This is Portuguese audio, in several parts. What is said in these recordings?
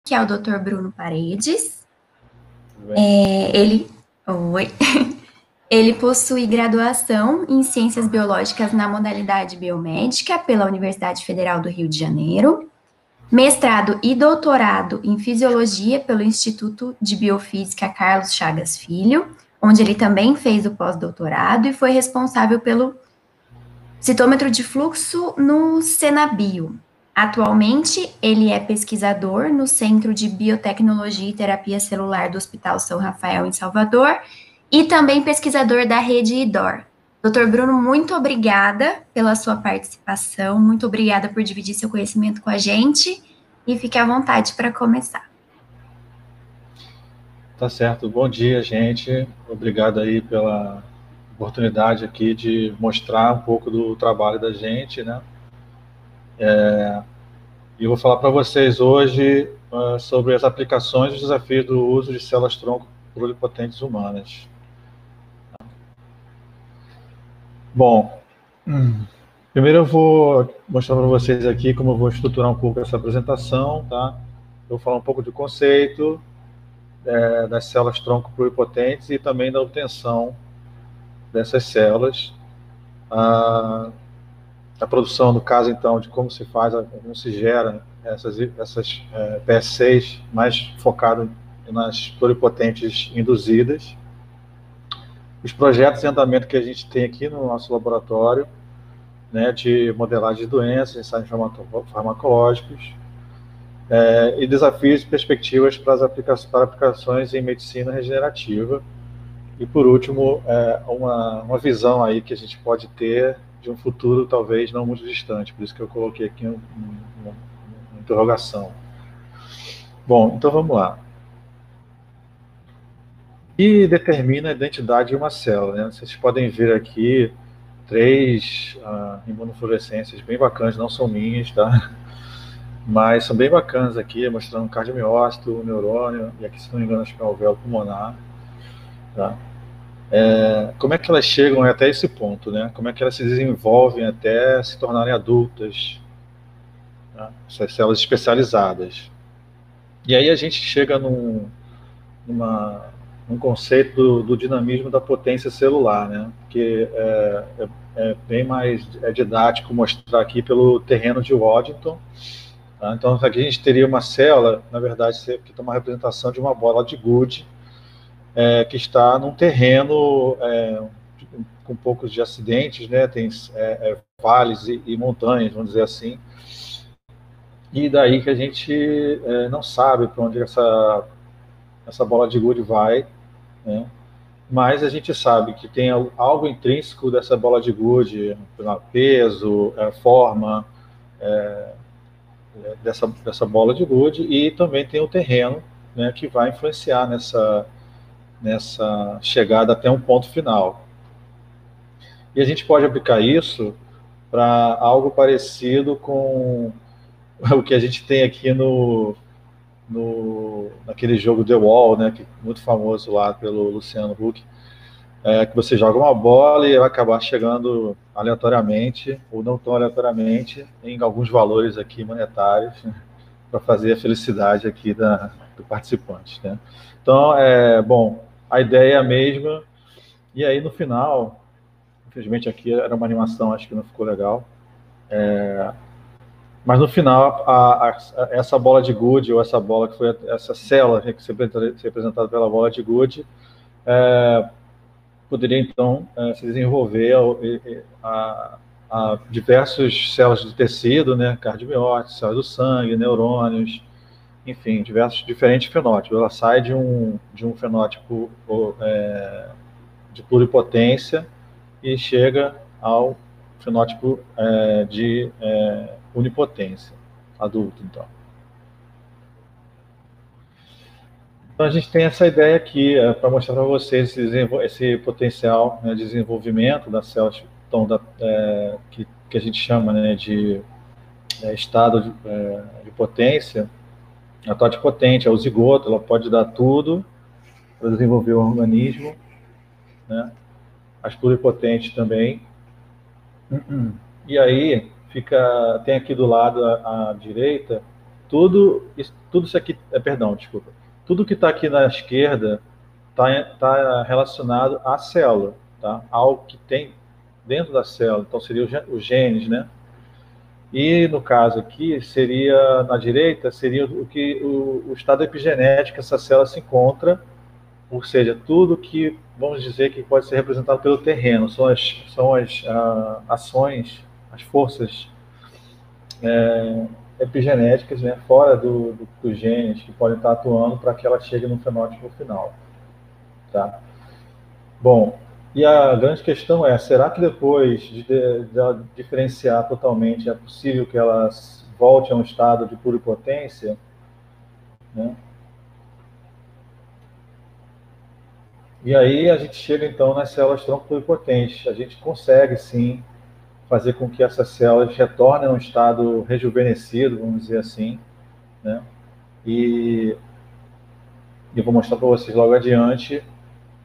que é o Dr. Bruno Paredes. Oi. Ele possui graduação em Ciências Biológicas na modalidade biomédica pela Universidade Federal do Rio de Janeiro, mestrado e doutorado em Fisiologia pelo Instituto de Biofísica Carlos Chagas Filho, onde ele também fez o pós-doutorado e foi responsável pelo citômetro de fluxo no Senabio. Atualmente, ele é pesquisador no Centro de Biotecnologia e Terapia Celular do Hospital São Rafael, em Salvador, e também pesquisador da rede IDOR. Dr. Bruno, muito obrigada pela sua participação, muito obrigada por dividir seu conhecimento com a gente, e fique à vontade para começar. Tá certo. Bom dia, gente. Obrigado aí pela oportunidade aqui de mostrar um pouco do trabalho da gente, né? E eu vou falar para vocês hoje sobre as aplicações e os desafios do uso de células-tronco pluripotentes humanas. Bom, primeiro eu vou mostrar para vocês aqui como eu vou estruturar um pouco essa apresentação, tá? Eu vou falar um pouco do conceito das células-tronco pluripotentes e também da obtenção dessas células. A produção, no caso, então, de como se faz, como se gera essas PS6, mais focado nas pluripotentes induzidas. Os projetos em andamento que a gente tem aqui no nosso laboratório, né, de modelagem de doenças, ensaios farmacológicos, e desafios e perspectivas para aplicações em medicina regenerativa. E, por último, uma visão aí que a gente pode ter de um futuro talvez não muito distante, por isso que eu coloquei aqui uma interrogação. Bom, então vamos lá. E determina a identidade de uma célula, né? Vocês podem ver aqui 3 imunofluorescências bem bacanas, não são minhas, tá? Mas são bem bacanas aqui, mostrando o cardiomiócito, o neurônio, e aqui, se não me engano, acho que é o alvéolo pulmonar, tá? Como é que elas chegam até esse ponto, né? Como é que elas se desenvolvem até se tornarem adultas, né? Essas células especializadas. E aí a gente chega num conceito do dinamismo da potência celular, né? Que é bem mais didático mostrar aqui pelo terreno de Waddington. Tá? Então aqui a gente teria uma célula, na verdade, que tem uma representação de uma bola de gude, que está num terreno com poucos de acidentes, né? Tem vales e montanhas, vamos dizer assim. E daí que a gente não sabe para onde essa bola de gude vai, né? Mas a gente sabe que tem algo intrínseco dessa bola de gude, peso, forma dessa bola de gude, e também tem o terreno, né, que vai influenciar nessa chegada até um ponto final. E a gente pode aplicar isso para algo parecido com o que a gente tem aqui naquele jogo The Wall, né, que é muito famoso lá pelo Luciano Huck, que você joga uma bola e vai acabar chegando aleatoriamente, ou não tão aleatoriamente, em alguns valores aqui monetários, né, para fazer a felicidade aqui do participante, né? Então, bom, a ideia é a mesma, e aí no final, infelizmente aqui era uma animação, acho que não ficou legal, mas no final, essa bola de gude, ou essa bola que foi essa célula que se representada pela bola de gude, poderia então se desenvolver a diversas células do tecido, né, cardiomiócitos, células do sangue, neurônios, enfim, diferentes fenótipos. Ela sai de um fenótipo de pluripotência e chega ao fenótipo de unipotência, adulto, então. Então, a gente tem essa ideia aqui para mostrar para vocês esse potencial, né, de desenvolvimento das células que a gente chama, né, de estado de potência. A totipotente, a o zigoto, ela pode dar tudo para desenvolver o organismo, né? As pluripotentes também. E aí tem aqui do lado à direita tudo isso aqui, perdão, desculpa, tudo que está aqui na esquerda está relacionado à célula, tá? Ao que tem dentro da célula, então seria os genes, né? E no caso aqui, seria na direita, seria o estado epigenético que essa célula se encontra, ou seja, tudo que, vamos dizer, que pode ser representado pelo terreno, são as ações, as forças epigenéticas, né, fora dos genes que podem estar atuando para que ela chegue no fenótipo final. Tá? Bom, e a grande questão é, será que depois de ela diferenciar totalmente, é possível que ela volte a um estado de pluripotência? Né? E aí a gente chega então nas células tronco pluripotentes. A gente consegue sim fazer com que essas células retornem a um estado rejuvenescido, vamos dizer assim, né? E eu vou mostrar para vocês logo adiante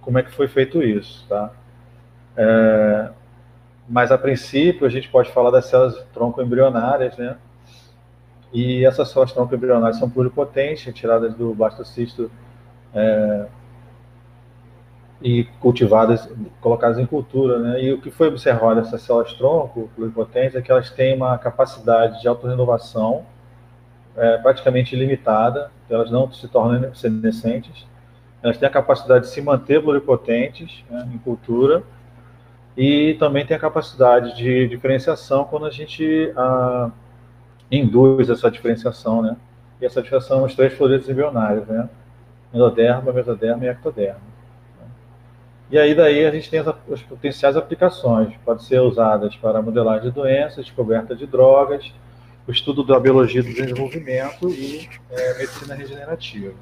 como é que foi feito isso, tá? Mas a princípio a gente pode falar das células tronco embrionárias, né? E essas células tronco embrionárias são pluripotentes, retiradas do blastocisto e cultivadas, colocadas em cultura, né? E o que foi observado nessas células tronco pluripotentes é que elas têm uma capacidade de autorrenovação praticamente ilimitada, elas não se tornam senescentes, elas têm a capacidade de se manter pluripotentes, né, em cultura, e também tem a capacidade de diferenciação quando a gente induz essa diferenciação, né? E essa diferenciação são os três floretes embrionários, né? Endoderma, mesoderma e ectoderma. E aí daí a gente tem as potenciais aplicações, pode ser usadas para modelagem de doenças, descoberta de drogas, o estudo da biologia do desenvolvimento e medicina regenerativa.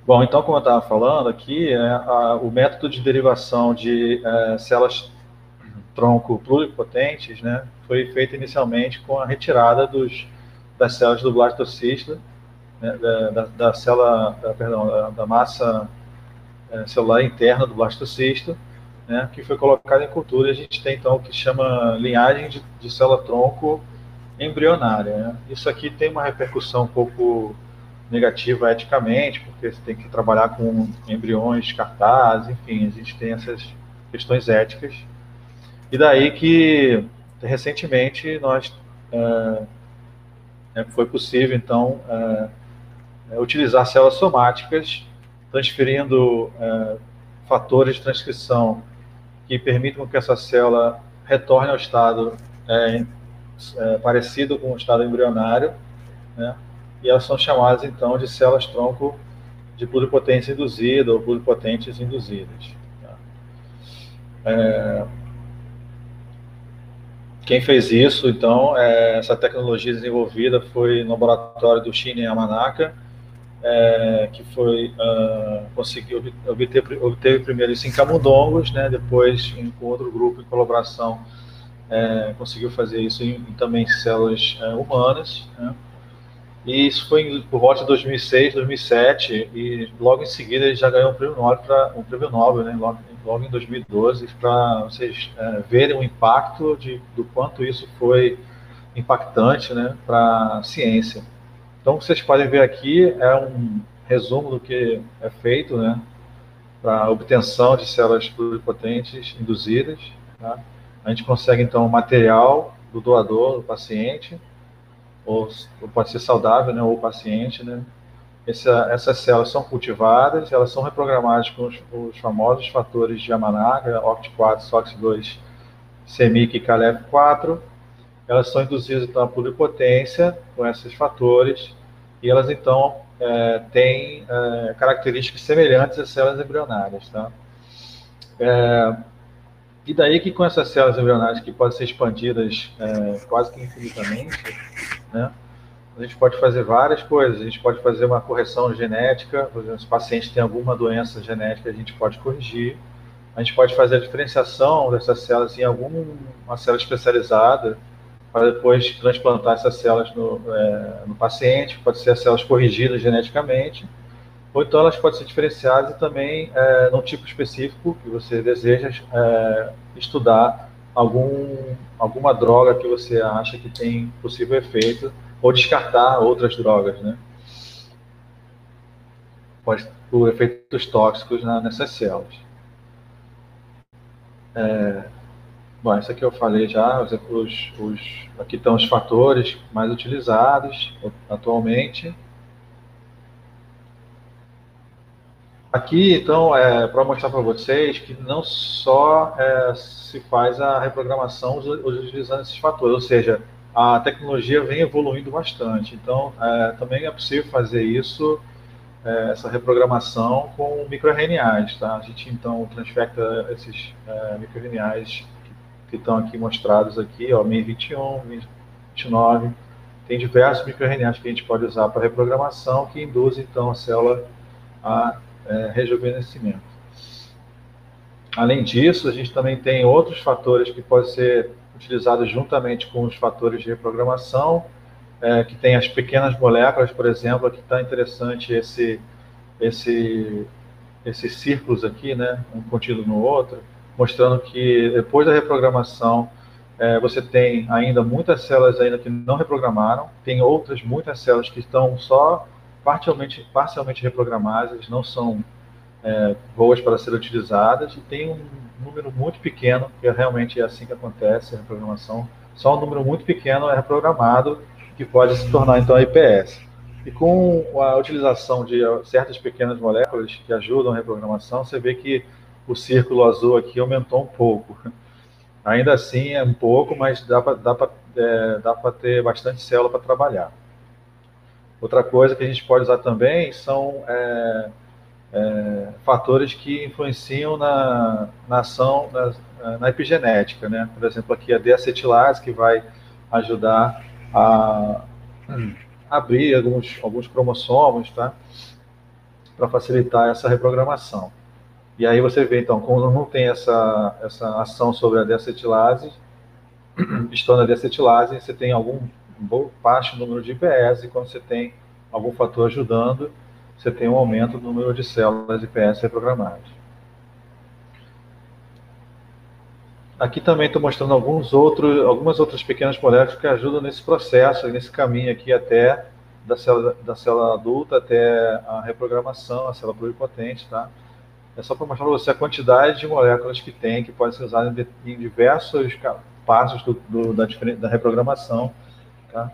Bom, então, como eu estava falando aqui, o método de derivação de células tronco pluripotentes, né, foi feito inicialmente com a retirada das células do blastocisto, né, da massa celular interna do blastocisto, né, que foi colocada em cultura, e a gente tem então o que chama linhagem de célula-tronco embrionária. Né? Isso aqui tem uma repercussão um pouco negativa eticamente, porque você tem que trabalhar com embriões descartados, enfim, a gente tem essas questões éticas. E daí que, recentemente, foi possível, então, utilizar células somáticas, transferindo fatores de transcrição que permitam que essa célula retorne ao estado parecido com o estado embrionário, né? E elas são chamadas, então, de células-tronco de pluripotência induzida ou pluripotentes induzidas. Tá? Quem fez isso, então, essa tecnologia desenvolvida foi no laboratório do Shinya Yamanaka, que conseguiu obteve primeiro isso em camundongos, né? Depois, com outro grupo em colaboração, conseguiu fazer isso também em células humanas, né? E isso foi por volta de 2006, 2007, e logo em seguida ele já ganhou um prêmio Nobel, né, logo em 2012, para vocês verem o impacto do quanto isso foi impactante, né, para a ciência. Então, o que vocês podem ver aqui é um resumo do que é feito, né, para a obtenção de células pluripotentes induzidas. Tá? A gente consegue, então, o material do doador, do paciente, ou pode ser saudável, né, ou paciente, né? Essas células são cultivadas, elas são reprogramadas com os famosos fatores de Yamanaka, OCT4, SOX2, CEMIC e CALEF4. Elas são induzidas então à pluripotência com esses fatores, e elas então têm características semelhantes às células embrionárias, tá? E daí que com essas células embrionárias que podem ser expandidas quase que infinitamente, né, a gente pode fazer várias coisas. A gente pode fazer uma correção genética, por exemplo, se o paciente tem alguma doença genética, a gente pode corrigir. A gente pode fazer a diferenciação dessas células em alguma célula especializada para depois transplantar essas células no paciente. Pode ser as células corrigidas geneticamente, ou então elas podem ser diferenciadas e também num tipo específico que você deseja estudar alguma droga que você acha que tem possível efeito, ou descartar outras drogas, né? Por efeitos tóxicos nessas células. Bom, isso aqui eu falei já, aqui estão os fatores mais utilizados atualmente. Aqui, então, para mostrar para vocês que não só se faz a reprogramação utilizando esses fatores, ou seja, a tecnologia vem evoluindo bastante. Então, também é possível fazer isso, essa reprogramação com microRNAs, tá? A gente, então, transfecta esses microRNAs que estão aqui mostrados aqui, ó, MI21, MI29, tem diversos microRNAs que a gente pode usar para reprogramação que induzem, então, a célula a rejuvenescimento. Além disso, a gente também tem outros fatores que podem ser utilizados juntamente com os fatores de reprogramação, que tem as pequenas moléculas, por exemplo. Aqui está interessante esses círculos aqui, né, um contínuo no outro, mostrando que depois da reprogramação você tem ainda muitas células ainda que não reprogramaram, tem outras muitas células que estão só parcialmente reprogramadas, não são boas para serem utilizadas, e tem um número muito pequeno, que realmente é assim que acontece a reprogramação, só um número muito pequeno é reprogramado, que pode se tornar então IPS. E com a utilização de certas pequenas moléculas que ajudam a reprogramação, você vê que o círculo azul aqui aumentou um pouco. Ainda assim é um pouco, mas dá para ter bastante célula para trabalhar. Outra coisa que a gente pode usar também são fatores que influenciam na ação, na epigenética, né? Por exemplo, aqui a deacetilase, que vai ajudar a abrir alguns cromossomos, tá? Para facilitar essa reprogramação. E aí você vê, então, quando não tem essa ação sobre a deacetilase, estando a deacetilase, você tem algum baixo número de IPS, e quando você tem algum fator ajudando, você tem um aumento do número de células IPS reprogramadas. Aqui também estou mostrando algumas outras pequenas moléculas que ajudam nesse processo, nesse caminho aqui até da célula adulta até a reprogramação, a célula pluripotente, tá? É só para mostrar para você a quantidade de moléculas que tem, que pode ser usada em diversos passos da reprogramação, tá?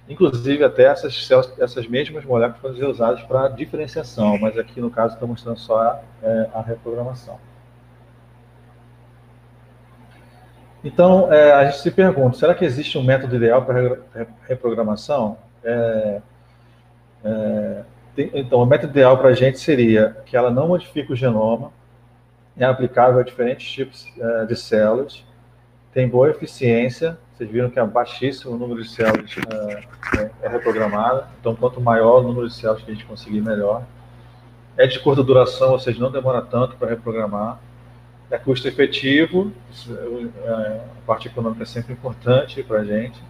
Inclusive, até essas mesmas moléculas podem ser usadas para diferenciação, mas aqui, no caso, estou mostrando só a reprogramação. Então, a gente se pergunta, será que existe um método ideal para reprogramação? Então, o método ideal para a gente seria que ela não modifique o genoma, é aplicável a diferentes tipos de células, tem boa eficiência. Vocês viram que é baixíssimo o número de células é reprogramado, então quanto maior o número de células que a gente conseguir, melhor. É de curta duração, ou seja, não demora tanto para reprogramar. É custo efetivo, a parte econômica é sempre importante para a gente.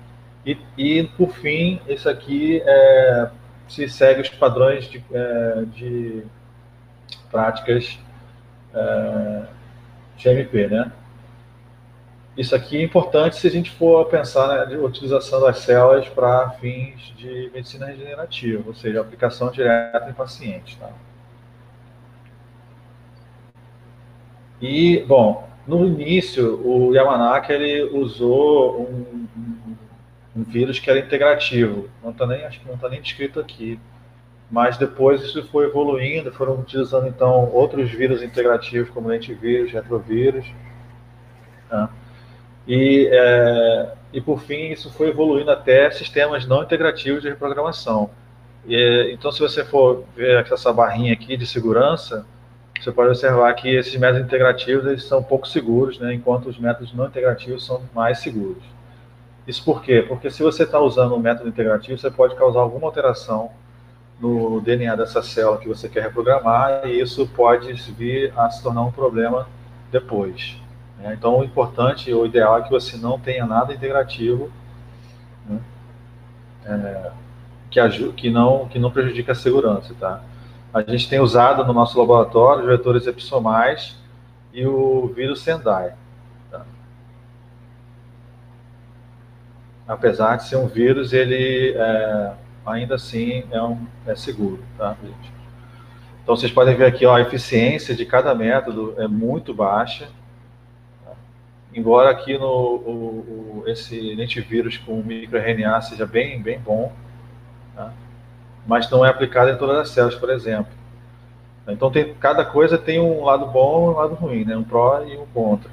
E, por fim, isso aqui se segue os padrões de práticas GMP, né? Isso aqui é importante se a gente for pensar na utilização das células para fins de medicina regenerativa, ou seja, aplicação direta em pacientes, tá? E, bom, no início, o Yamanaka ele usou um vírus que era integrativo, acho que não está nem descrito aqui, mas depois isso foi evoluindo, foram utilizando então outros vírus integrativos, como lentevírus, retrovírus, tá? E por fim, isso foi evoluindo até sistemas não integrativos de reprogramação. Então, se você for ver essa barrinha aqui de segurança, você pode observar que esses métodos integrativos eles são pouco seguros, né, enquanto os métodos não integrativos são mais seguros. Isso por quê? Porque se você está usando um método integrativo, você pode causar alguma alteração no DNA dessa célula que você quer reprogramar, e isso pode vir a se tornar um problema depois. Então, o importante, o ideal é que você não tenha nada integrativo, né, que não prejudique a segurança, tá? A gente tem usado no nosso laboratório os vetores episoomais e o vírus Sendai, tá? apesar de ser um vírus, ele ainda assim é seguro, tá, gente? Então, vocês podem ver aqui, ó, a eficiência de cada método é muito baixa, tá? Embora aqui esse antivírus com microRNA seja bem bom, tá? Mas não é aplicado em todas as células, por exemplo. Então, cada coisa tem um lado bom e um lado ruim, né? Um pró e um contra.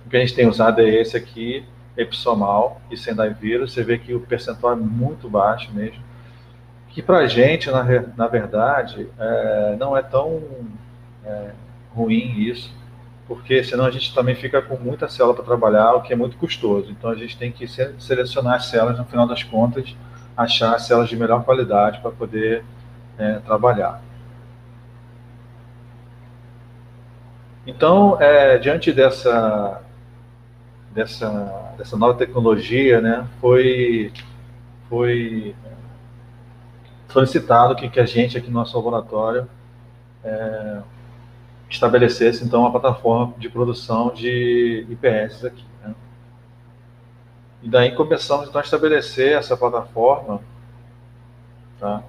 O que a gente tem usado é esse aqui, episomal e Sendai vírus. Você vê que o percentual é muito baixo mesmo. Que para a gente, na verdade, não é tão ruim isso, porque senão a gente também fica com muita célula para trabalhar, o que é muito custoso. Então a gente tem que selecionar as células, no final das contas, achar as células de melhor qualidade para poder trabalhar. Então, diante dessa nova tecnologia, né, foi solicitado que a gente aqui no nosso laboratório estabelecesse então uma plataforma de produção de IPS aqui, né? E daí começamos então a estabelecer essa plataforma, tá?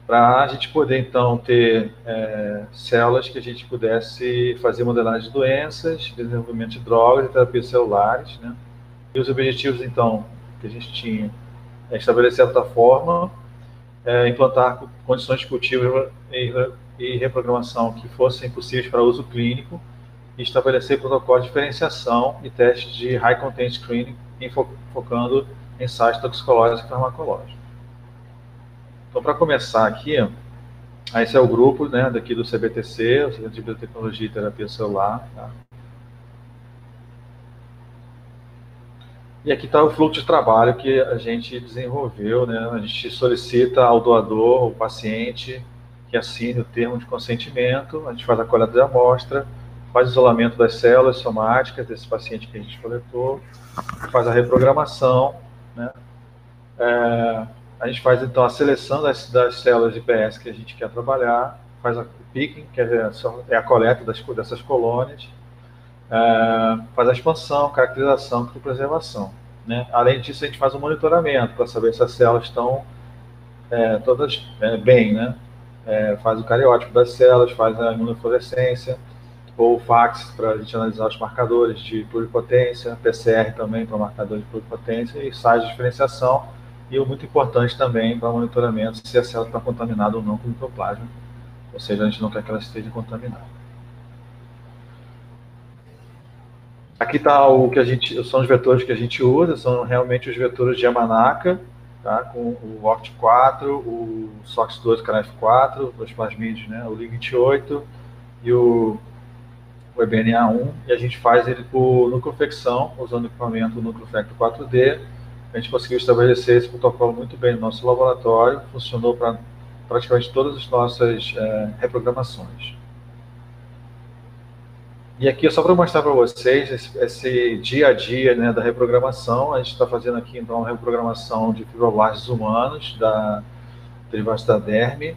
Para a gente poder então ter células que a gente pudesse fazer modelagem de doenças, desenvolvimento de drogas e terapias celulares, né? E os objetivos então que a gente tinha é estabelecer a plataforma, implantar condições de cultivo e reprogramação que fossem possíveis para uso clínico e estabelecer protocolos de diferenciação e testes de high content screening, focando em ensaios toxicológicos e farmacológicos. Então, para começar aqui, esse é o grupo, né, daqui do CBTC, o Centro de Biotecnologia e Terapia Celular, tá? E aqui está o fluxo de trabalho que a gente desenvolveu, né? A gente solicita ao doador, o paciente, que assine o termo de consentimento, a gente faz a coleta de amostra, faz o isolamento das células somáticas desse paciente que a gente coletou, faz a reprogramação, né? A gente faz então a seleção das células IPS que a gente quer trabalhar, faz o picking, que é a coleta dessas colônias, faz a expansão, caracterização e preservação, né? Além disso, a gente faz um monitoramento para saber se as células estão todas bem, né? Faz o cariótipo das células, faz a imunofluorescência, ou fax para a gente analisar os marcadores de pluripotência, PCR também para marcadores de pluripotência, e sais de diferenciação, e o muito importante também para monitoramento se a célula está contaminada ou não com micoplasma, ou seja, a gente não quer que ela esteja contaminada. Aqui está são os vetores que a gente usa, são realmente os vetores de Yamanaka, tá? Com o OCT4, o SOX2 CARF4, os plasmídeos, né? O Lig28 e o EBNA1, e a gente faz ele por nucleofecção, usando o equipamento Nucleofecto 4D. A gente conseguiu estabelecer esse protocolo muito bem no nosso laboratório, funcionou para praticamente todas as nossas reprogramações. E aqui é só para mostrar para vocês esse dia a dia, né, da reprogramação. A gente está fazendo aqui então uma reprogramação de fibroblastos humanos, derivados da derme.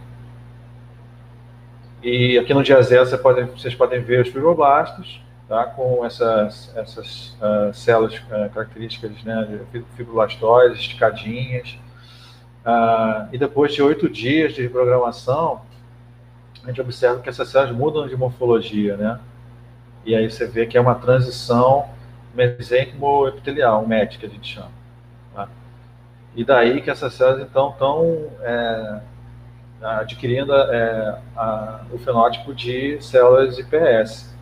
E aqui no dia 0 vocês podem ver os fibroblastos, tá, com essas células características, né, fibroblastóides, esticadinhas. E depois de 8 dias de reprogramação, a gente observa que essas células mudam de morfologia, né? E aí você vê que é uma transição mesênquimo-epitelial, um MET, que a gente chama. Tá? E daí que essas células, então, estão adquirindo o fenótipo de células IPS.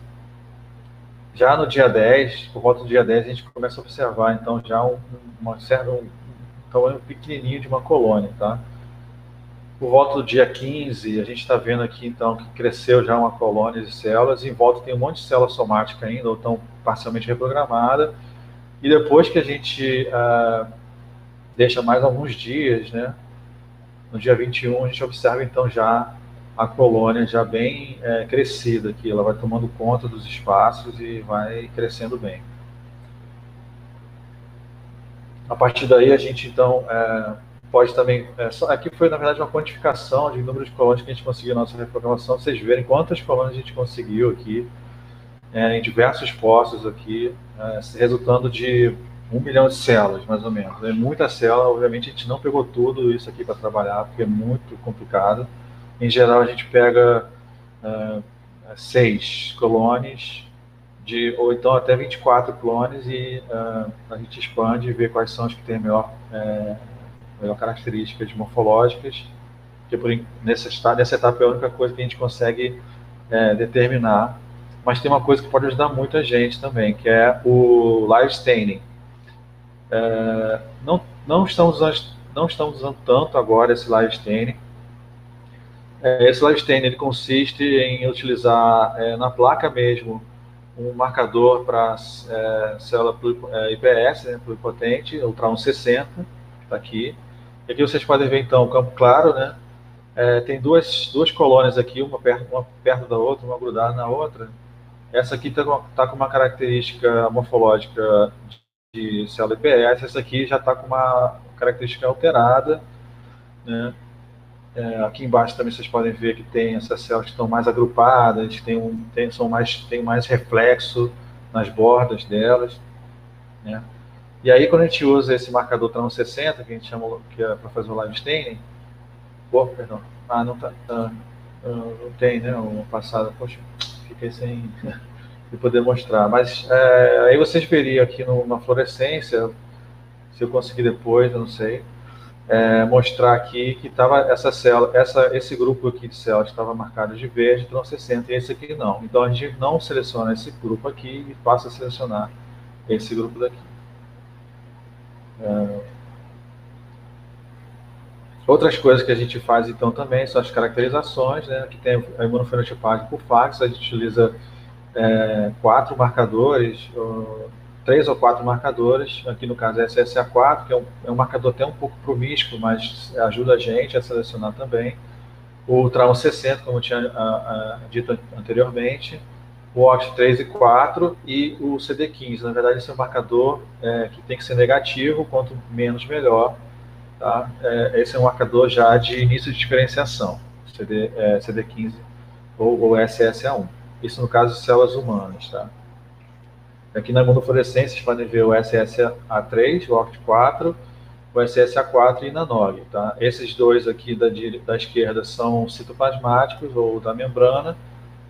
Já no dia 10, por volta do dia 10, a gente começa a observar, então, já um tamanho pequenininho de uma colônia, tá? Por volta do dia 15, a gente está vendo aqui, então, que cresceu já uma colônia de células, e em volta tem um monte de célula somática ainda, ou estão parcialmente reprogramada, e depois que a gente deixa mais alguns dias, né, no dia 21, a gente observa, então, já a colônia já bem crescida aqui, ela vai tomando conta dos espaços e vai crescendo bem. A partir daí, a gente, então, pode também... aqui foi, na verdade, uma quantificação de número de colônias que a gente conseguiu na nossa reprogramação, pra vocês verem quantas colônias a gente conseguiu aqui, em diversos postos aqui, resultando de 1 milhão de células, mais ou menos. É muita célula, obviamente a gente não pegou tudo isso aqui para trabalhar, porque é muito complicado. Em geral, a gente pega 6 clones, ou então até 24 clones, e a gente expande e vê quais são os que têm melhor características morfológicas, que nessa etapa é a única coisa que a gente consegue determinar. Mas tem uma coisa que pode ajudar muita gente também, que é o live staining. Não estamos usando tanto agora esse live staining. Esse live staining ele consiste em utilizar na placa mesmo um marcador para célula IPS, né, pluripotente, Ultra 160, que está aqui. E aqui vocês podem ver então o campo claro, né? Tem duas colônias aqui, uma perto da outra, uma grudada na outra. Essa aqui está com uma característica morfológica de célula IPS, essa aqui já está com uma característica alterada, né? Aqui embaixo também vocês podem ver que tem essas células que estão mais agrupadas, tem mais reflexo nas bordas delas, né? E aí quando a gente usa esse marcador TRAN60, que a gente chama que é para fazer o live staining, perdão, não tá, não tem, né, uma passada, poxa, fiquei sem poder mostrar, mas aí vocês veriam aqui na fluorescência, se eu conseguir depois, eu não sei, mostrar aqui que estava esse grupo aqui de células estava marcado de verde, TRAN 60, e esse aqui não. Então a gente não seleciona esse grupo aqui e passa a selecionar esse grupo daqui. Outras coisas que a gente faz então também são as caracterizações, né? Aqui tem a imunofenotipagem por fax, a gente utiliza 4 marcadores, 3 ou 4 marcadores, aqui no caso é SSA4, que é um marcador até um pouco promíscuo, mas ajuda a gente a selecionar também. O TRAN 60, como eu tinha dito anteriormente, o OCT 3 e 4 e o CD15. Na verdade, esse é um marcador que tem que ser negativo, quanto menos melhor. Tá? Esse é um marcador já de início de diferenciação, CD15 ou SSA1. Isso no caso de células humanas. Tá? Aqui na imunofluorescência, vocês podem ver o SSA3, o OCT4, o SSA4 e NANOG. Tá? Esses dois aqui da esquerda são citoplasmáticos, ou da membrana,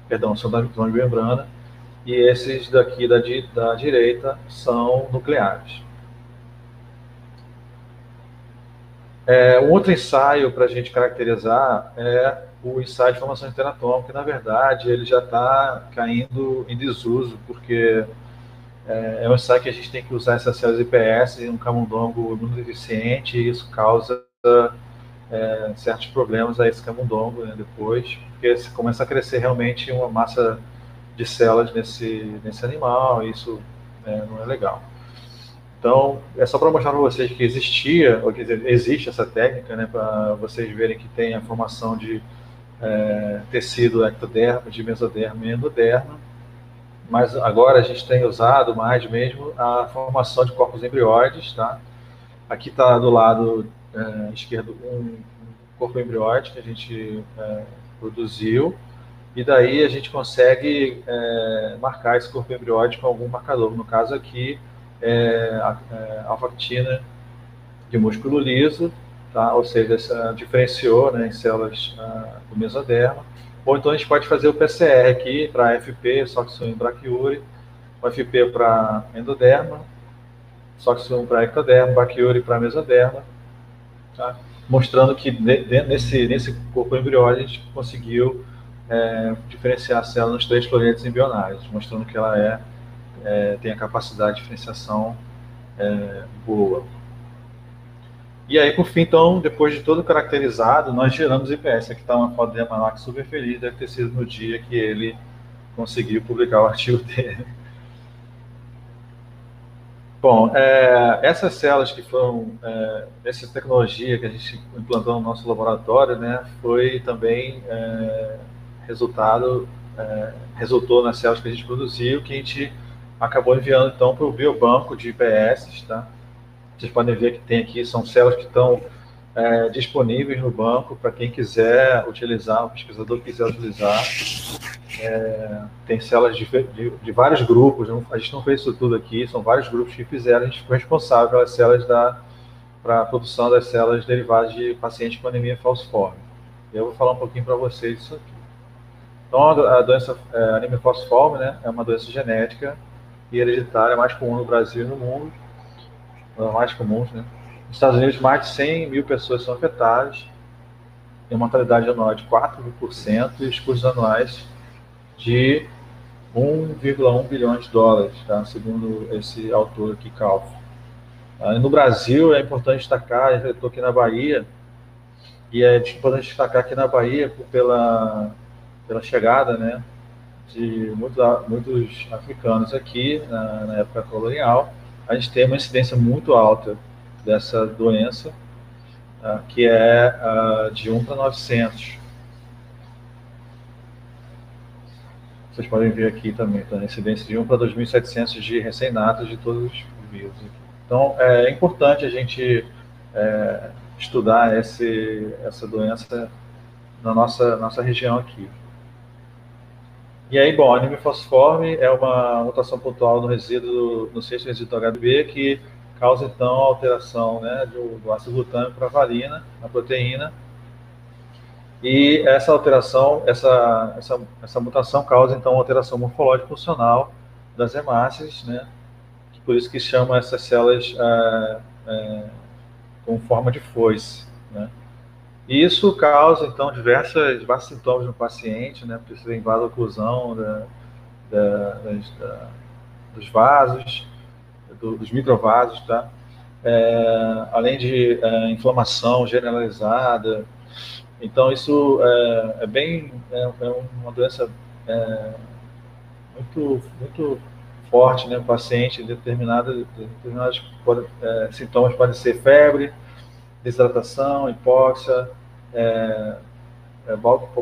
perdão, são da membrana, e esses daqui da direita são nucleares. Um outro ensaio para a gente caracterizar é o ensaio de formação interatômica, que na verdade ele já está caindo em desuso, porque é um ensaio que a gente tem que usar essas células IPS em um camundongo imunodeficiente, e isso causa certos problemas a esse camundongo, né, depois, porque começa a crescer realmente uma massa de células nesse animal, e isso não é legal. Então, é só para mostrar para vocês que existe essa técnica, né, para vocês verem que tem a formação de tecido ectodermo, de mesodermo e endodermo, mas agora a gente tem usado mais mesmo a formação de corpos embrióides, tá? Aqui está do lado esquerdo um corpo embrióide que a gente produziu, e daí a gente consegue marcar esse corpo embrióide com algum marcador. No caso aqui, alfa-actina de músculo liso, tá? Ou seja, diferenciou, né, em células do mesoderma. Ou então a gente pode fazer o PCR aqui para FP, SOX1 Brachyury, o FP para endoderma, SOX1 para ectoderma, Brachyury para mesoderma, tá? Mostrando que nesse corpo embrióide a gente conseguiu diferenciar a célula nos 3 floretes embrionários, mostrando que ela tem a capacidade de diferenciação boa. E aí, por fim, então, depois de todo caracterizado, nós geramos IPS. Aqui está uma foto de Yamanashi super feliz, deve ter sido no dia que ele conseguiu publicar o artigo dele. Bom, essas células que foram, essa tecnologia que a gente implantou no nosso laboratório, né, foi também resultou nas células que a gente produziu, que a gente acabou enviando então para o biobanco de IPS, tá? Vocês podem ver que tem aqui, são células que estão disponíveis no banco para quem quiser utilizar, o pesquisador quiser utilizar. tem células de vários grupos, a gente não fez isso tudo aqui, são vários grupos que fizeram, a gente foi responsável pelas células para a produção das células derivadas de pacientes com anemia falciforme. Eu vou falar um pouquinho para vocês disso aqui. Então, a doença anemia falciforme, né, é uma doença genética e hereditária, mais comum no Brasil e no mundo, mais comuns, né? Nos Estados Unidos, mais de 100 mil pessoas são afetadas, tem uma mortalidade anual de 4% e os custos anuais de 1,1 bilhões de dólares, tá? Segundo esse autor aqui, Calvo. No Brasil, é importante destacar, eu estou aqui na Bahia, e é importante destacar aqui na Bahia pela chegada, né, de muitos africanos aqui na época colonial. A gente tem uma incidência muito alta dessa doença, que é de 1 para 900. Vocês podem ver aqui também, tá? A incidência de 1 para 2.700 de recém-natos de todos os vírus. Então, é importante a gente estudar essa doença na nossa região aqui. E aí, bom, a anemia falciforme é uma mutação pontual no resíduo, no sexto resíduo do HB, que causa, então, a alteração, né, do ácido glutâmico para a valina, na proteína. E essa alteração, essa mutação causa, então, uma alteração morfológica funcional das hemácias, né, por isso que chama essas células com forma de foice, né. E isso causa, então, diversos sintomas no paciente, né, precisa em vasoclusão dos vasos, dos microvasos, tá? Além de inflamação generalizada. Então, isso é uma doença muito forte, né, no paciente. Determinados sintomas podem ser febre, desidratação, hipóxia,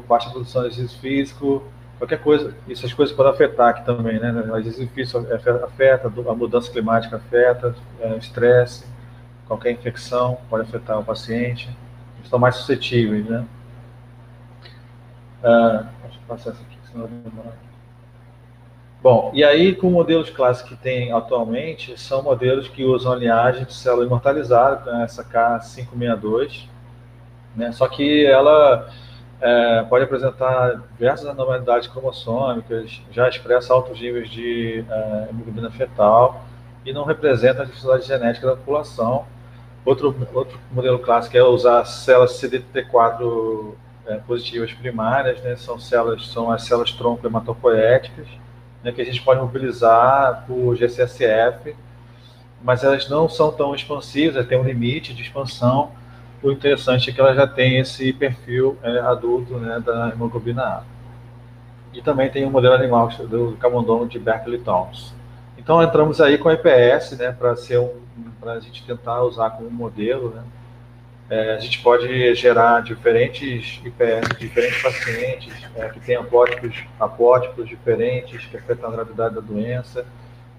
baixa produção de exercício físico, qualquer coisa. Essas coisas podem afetar aqui também, né? O exercício físico afeta, a mudança climática afeta, estresse, qualquer infecção pode afetar o paciente. Eles estão mais suscetíveis, né? Deixa eu passar essa aqui, senão eu vou demorar. Bom, e aí, com modelos clássicos que tem atualmente, são modelos que usam a linhagem de célula imortalizada, essa K562, né? Só que ela pode apresentar diversas anormalidades cromossômicas, já expressa altos níveis de hemoglobina fetal e não representa a diversidade genética da população. Outro modelo clássico é usar células CD34 positivas primárias, né? São as células tronco hematopoéticas, né, que a gente pode mobilizar por GCSF, mas elas não são tão expansivas, tem um limite de expansão. O interessante é que ela já tem esse perfil adulto, né, da hemoglobina A. E também tem um modelo animal do camundongo de Berkeley-Towns. Então, entramos aí com a IPS, né, para a gente tentar usar como modelo, né. A gente pode gerar diferentes IPS, diferentes pacientes que têm apótipos diferentes, que afetam a gravidade da doença.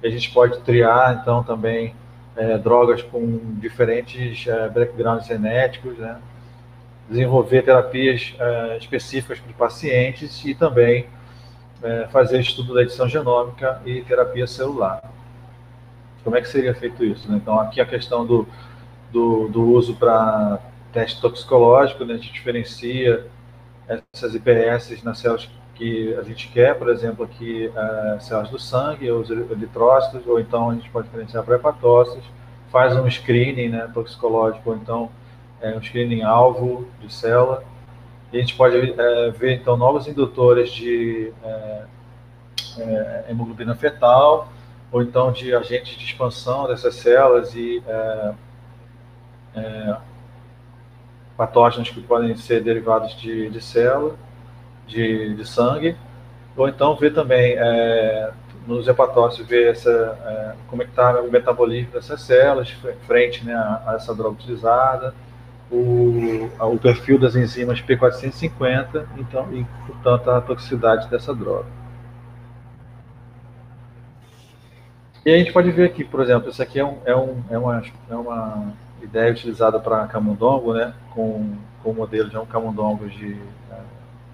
E a gente pode triar, então, também drogas com diferentes backgrounds genéticos, né? Desenvolver terapias específicas para os pacientes e também fazer estudo da edição genômica e terapia celular. Como é que seria feito isso, né? Então, aqui a questão do uso para teste toxicológico, né? A gente diferencia essas IPS nas células que a gente quer, por exemplo, aqui células do sangue, os eritrócitos, ou então a gente pode diferenciar para hepatócitos, faz um screening, né, toxicológico, ou então um screening alvo de célula, e a gente pode ver, então, novos indutores de hemoglobina fetal, ou então de agentes de expansão dessas células e patógenos que podem ser derivados de célula, de sangue, ou então ver também nos hepatócitos, ver como é que está o metabolismo dessas células frente, né, a essa droga utilizada, o perfil das enzimas P450, então, e, portanto, a toxicidade dessa droga. E a gente pode ver aqui, por exemplo, isso aqui é uma ideia utilizada para camundongo, né, com o modelo de um camundongo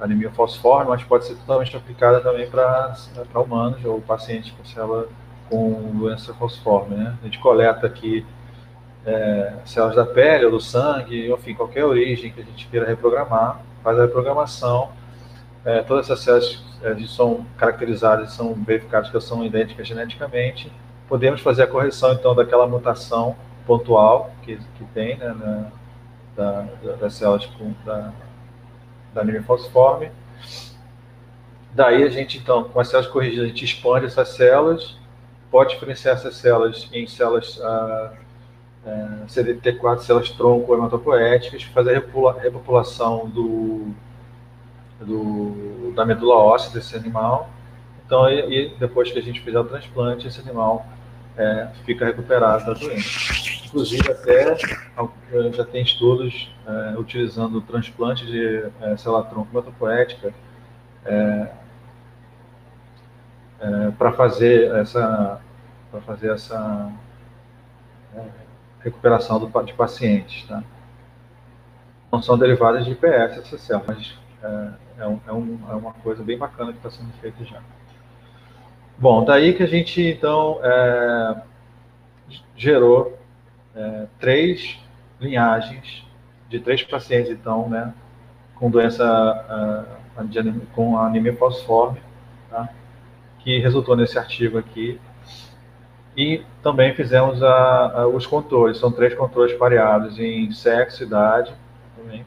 anemia falciforme, mas pode ser totalmente aplicada também para humanos ou pacientes com célula com doença falciforme, né? A gente coleta aqui células da pele ou do sangue, enfim, qualquer origem que a gente queira reprogramar, faz a reprogramação. Todas essas células são caracterizadas, são verificadas que são idênticas geneticamente. Podemos fazer a correção, então, daquela mutação pontual que tem, né, das células da anemia falciforme. Daí a gente, então, com as células corrigidas, a gente expande essas células, pode diferenciar essas células em células CDT4, células tronco hematopoéticas, fazer a repopulação da medula óssea desse animal. Então, e depois que a gente fizer o transplante, esse animal fica recuperado da doença. Inclusive, até já tem estudos utilizando o transplante de célula-tronco hematopoética para fazer essa recuperação de pacientes. Tá? Não são derivadas de IPS essas células, mas é uma coisa bem bacana que está sendo feita já. Bom, daí que a gente, então, gerou 3 linhagens de 3 pacientes, então, né, com doença, com anemia falciforme, tá? Que resultou nesse artigo aqui. E também fizemos os controles, são 3 controles pareados em sexo, idade, também.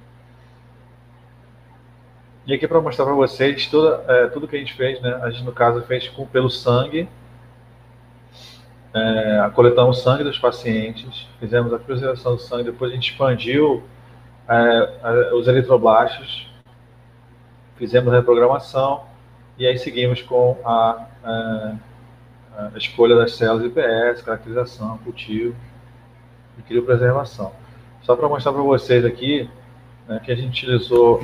E aqui para mostrar para vocês tudo que a gente fez, né? A gente, no caso, fez pelo sangue, coletamos o sangue dos pacientes, fizemos a crucificação do sangue, depois a gente expandiu os eritroblastos, fizemos a reprogramação, e aí seguimos com a escolha das células IPS, caracterização, cultivo e criopreservação. Só para mostrar para vocês aqui, né, que a gente utilizou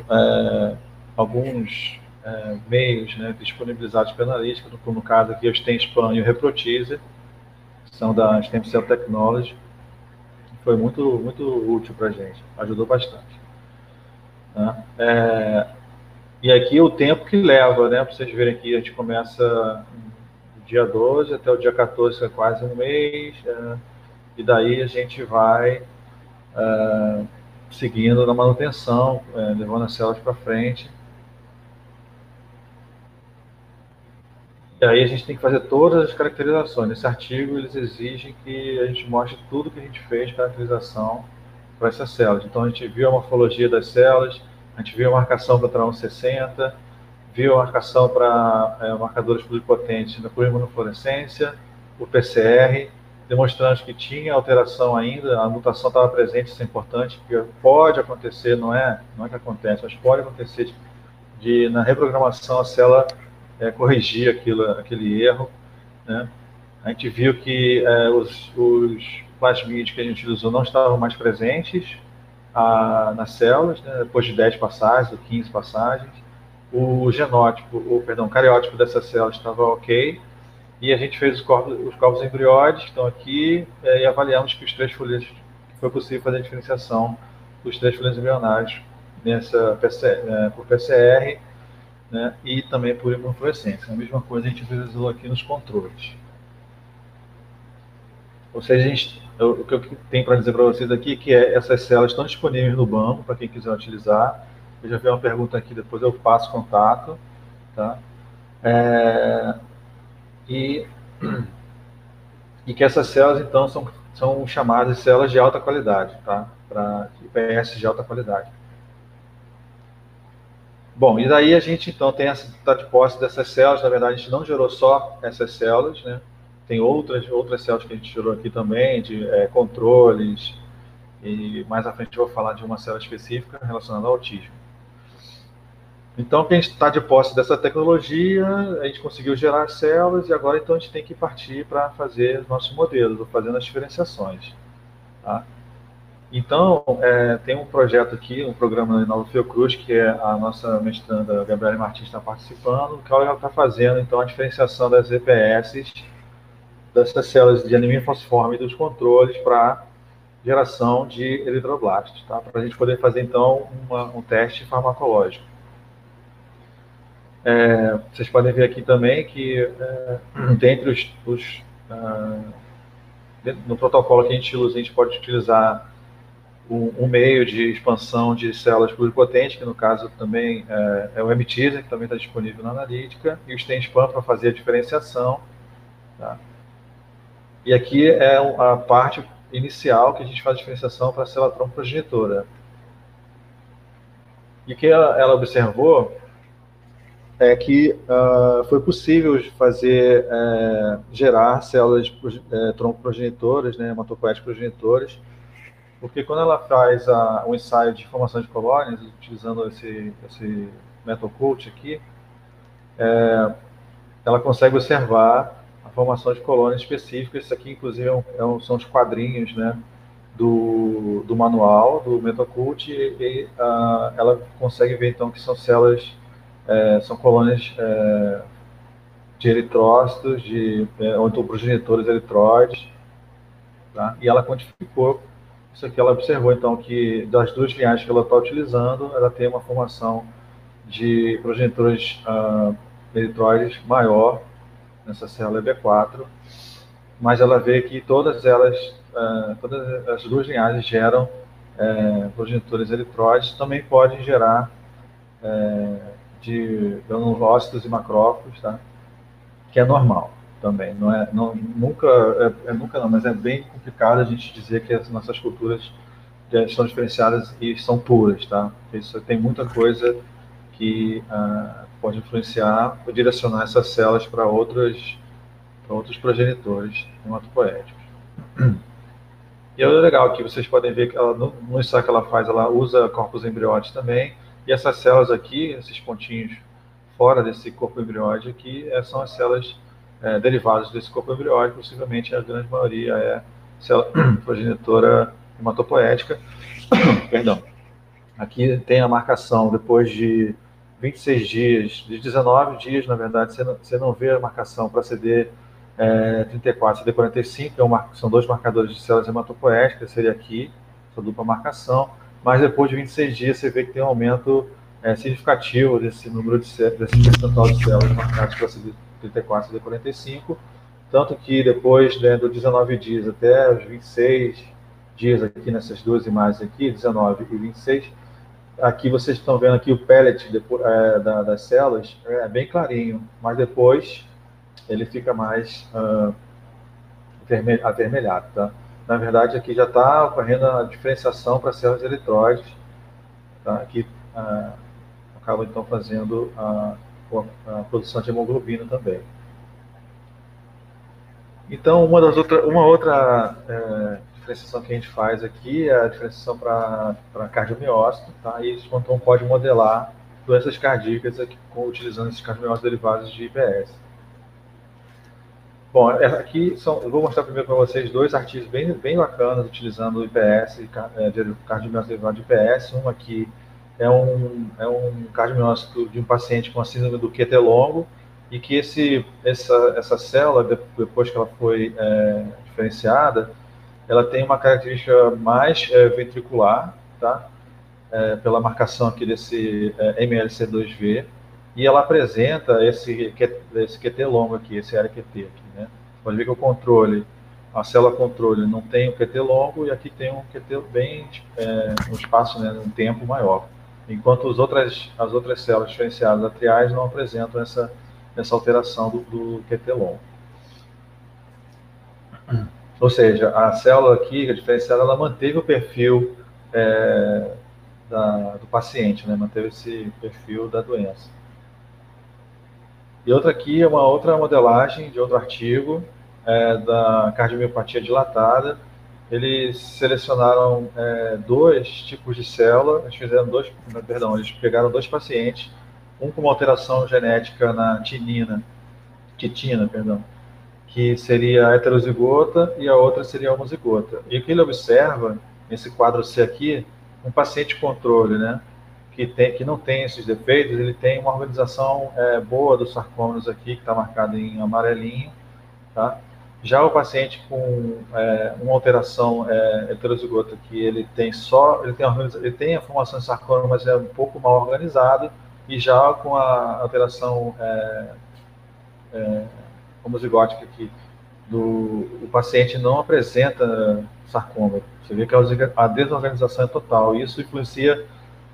alguns meios, né, disponibilizados pela analítica, como no caso aqui o StemSpan e o ReproTeaser, que são da Stem Cell Technology. Foi muito útil para a gente, ajudou bastante. Né? E aqui o tempo que leva, né, para vocês verem aqui, a gente começa do dia 12 até o dia 14, é quase um mês, e daí a gente vai seguindo na manutenção, levando as células para frente. E aí a gente tem que fazer todas as caracterizações. Nesse artigo, eles exigem que a gente mostre tudo que a gente fez de caracterização para essas células. Então, a gente viu a morfologia das células, a gente viu a marcação para TRA 60, viu a marcação para marcadores pluripotentes na imunofluorescência, o PCR, demonstrando que tinha alteração ainda, a mutação estava presente, isso é importante, porque pode acontecer, não é que acontece, mas pode acontecer na reprogramação a célula corrigir aquele erro. Né? A gente viu que os plasmídeos que a gente utilizou não estavam mais presentes nas células, né? Depois de 10 passagens ou 15 passagens. O cariótipo dessas células estava ok, e a gente fez os corpos embrióides que estão aqui, e avaliamos que os 3 folhetos, que foi possível fazer a diferenciação dos 3 folhetos embrionários por PCR, né, e também por imunofluorescência. A mesma coisa a gente visualizou aqui nos controles. Ou seja, o que eu tenho para dizer para vocês aqui é que essas células estão disponíveis no banco para quem quiser utilizar. Eu já vi uma pergunta aqui, depois eu passo contato. Tá? E que essas células, então, são chamadas de células de alta qualidade, tá? Para IPS de alta qualidade. Bom, e daí a gente, então, está de posse dessas células. Na verdade, a gente não gerou só essas células, né? Tem outras células que a gente gerou aqui também, de controles, e mais à frente eu vou falar de uma célula específica relacionada ao autismo. Então, quem está de posse dessa tecnologia, a gente conseguiu gerar células, e agora, então, a gente tem que partir para fazer os nossos modelos, fazendo as diferenciações. Tá? Então, tem um projeto aqui, um programa da Nova Fiocruz, que a nossa mestranda Gabriela Martins está participando, que ela está fazendo, então, a diferenciação das EPS, dessas células de anemia falciforme e dos controles para geração de eritroblastos, tá? Para a gente poder fazer, então, um teste farmacológico. Vocês podem ver aqui também que dentre no protocolo que a gente usa, a gente pode utilizar um meio de expansão de células pluripotentes, que no caso também é o M-Teaser, que também está disponível na analítica, e o StemSpan para fazer a diferenciação. Tá? E aqui é a parte inicial que a gente faz a diferenciação para a célula-tronco progenitora. E o que ela observou é que foi possível fazer, gerar células tronco progenitoras, né, hematopoéticas progenitoras, porque quando ela faz um ensaio de formação de colônias, utilizando esse Metocult aqui, ela consegue observar a formação de colônias específicas. Isso aqui, inclusive, são os quadrinhos, né, do manual do Metocult, e ela consegue ver, então, que são células, são colônias de eritrócitos, ou então progenitores eritroides, tá? E ela quantificou isso aqui. Ela observou, então, que das duas linhagens que ela está utilizando, ela tem uma formação de progenitores eritroides maior nessa célula EB4, mas ela vê que todas as duas linhagens geram progenitores eritroides, também podem gerar de granulócitos e macrófagos, tá? Que é normal também. Nunca não, mas é bem complicado a gente dizer que as nossas culturas são diferenciadas e são puras, tá? Isso tem muita coisa que pode influenciar ou direcionar essas células para outros progenitores hematopoéticos. E é legal que vocês podem ver que ela, no ensaio que ela faz, ela usa corpos embrióides também, e essas células aqui, esses pontinhos fora desse corpo embrióide aqui, são as células derivadas desse corpo embrióide. Possivelmente a grande maioria é célula progenitora hematopoética. Perdão. Aqui tem a marcação depois de 26 dias, de 19 dias, na verdade, você não vê a marcação para CD34 e CD45, são dois marcadores de células hematopoéticas, seria aqui, essa dupla marcação, mas depois de 26 dias você vê que tem um aumento significativo desse número desse percentual de células marcadas para CD34 e CD45, tanto que depois dos 19 dias até os 26 dias aqui nessas duas imagens aqui, 19 e 26, aqui vocês estão vendo aqui o pellet das células, é bem clarinho, mas depois ele fica mais avermelhado, tá? Na verdade, aqui já está ocorrendo a diferenciação para células eritroides, tá? Que acabam então fazendo a produção de hemoglobina também. Então, uma outra diferenciação que a gente faz aqui é a diferenciação para cardiomiócito, tá? E isso então pode modelar doenças cardíacas aqui, utilizando esses cardiomiócitos derivados de IPS. Bom, aqui eu vou mostrar primeiro para vocês dois artigos bem bacanas utilizando o IPS, cardiomiócito derivado de IPS. Um aqui é um cardiomiócito de um paciente com a síndrome do QT longo, e que essa célula, depois que ela foi diferenciada, ela tem uma característica mais ventricular, tá? Pela marcação aqui desse MLC2V, e ela apresenta esse QT longo aqui, esse LQT aqui, né? Pode ver que o controle, a célula controle não tem um QT longo, e aqui tem um QT um espaço, né, um tempo maior, enquanto as outras células diferenciadas atriais não apresentam essa alteração do QT longo. Ou seja, a célula aqui, a diferenciada, ela manteve o perfil do paciente, né? Manteve esse perfil da doença. E outra aqui é uma outra modelagem de outro artigo da cardiomiopatia dilatada. Eles selecionaram dois tipos de célula. Eles pegaram dois pacientes, um com uma alteração genética na titina, que seria heterozigota, e a outra seria homozigota. E o que ele observa, nesse quadro C aqui, um paciente controle, né, que não tem esses defeitos, ele tem uma organização boa dos sarcômeros aqui, que está marcado em amarelinho, tá? Já o paciente com uma alteração heterozigota aqui, ele tem a formação de sarcômero, mas é um pouco mal organizado, e já com a alteração homozigótica aqui, o paciente não apresenta sarcoma. Você vê que a desorganização é total. Isso influencia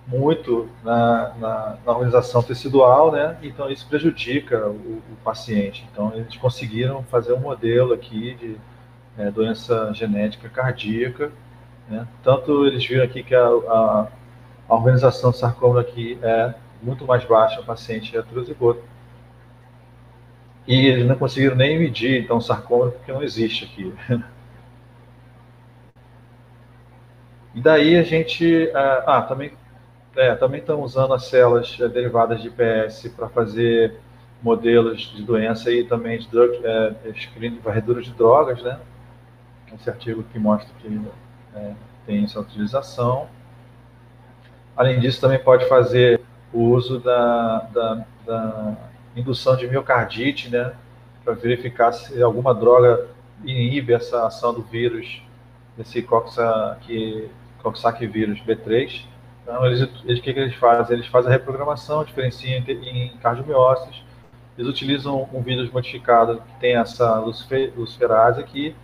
muito na organização tecidual, né? Então isso prejudica o paciente. Então eles conseguiram fazer um modelo aqui de doença genética cardíaca, né? Tanto eles viram aqui que a organização do sarcoma aqui é muito mais baixa no paciente heterozigoto. E eles não conseguiram nem medir, então, o sarcoma, porque não existe aqui. E daí a gente... também estão usando as células derivadas de IPS para fazer modelos de doença e também de screening, varredura de drogas, né? Esse artigo que mostra que tem essa utilização. Além disso, também pode fazer o uso da indução de miocardite, né? Para verificar se alguma droga inibe essa ação do vírus, desse Coxsackie vírus B3. Então, o que eles fazem? Eles fazem a reprogramação, diferenciam em cardiomiócitos. Eles utilizam um vírus modificado que tem essa luciferase aqui.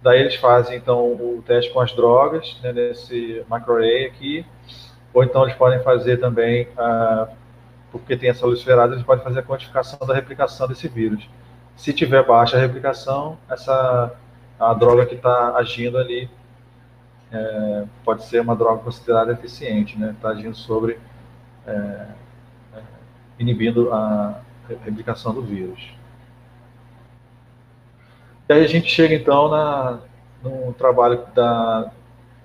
Daí eles fazem, então, o teste com as drogas, né, nesse microarray aqui. Ou então eles podem fazer também, porque tem essa luciferase, eles podem fazer a quantificação da replicação desse vírus. Se tiver baixa a replicação, a droga que está agindo ali pode ser uma droga considerada eficiente, né? Está agindo sobre, inibindo a replicação do vírus. E aí a gente chega então no trabalho da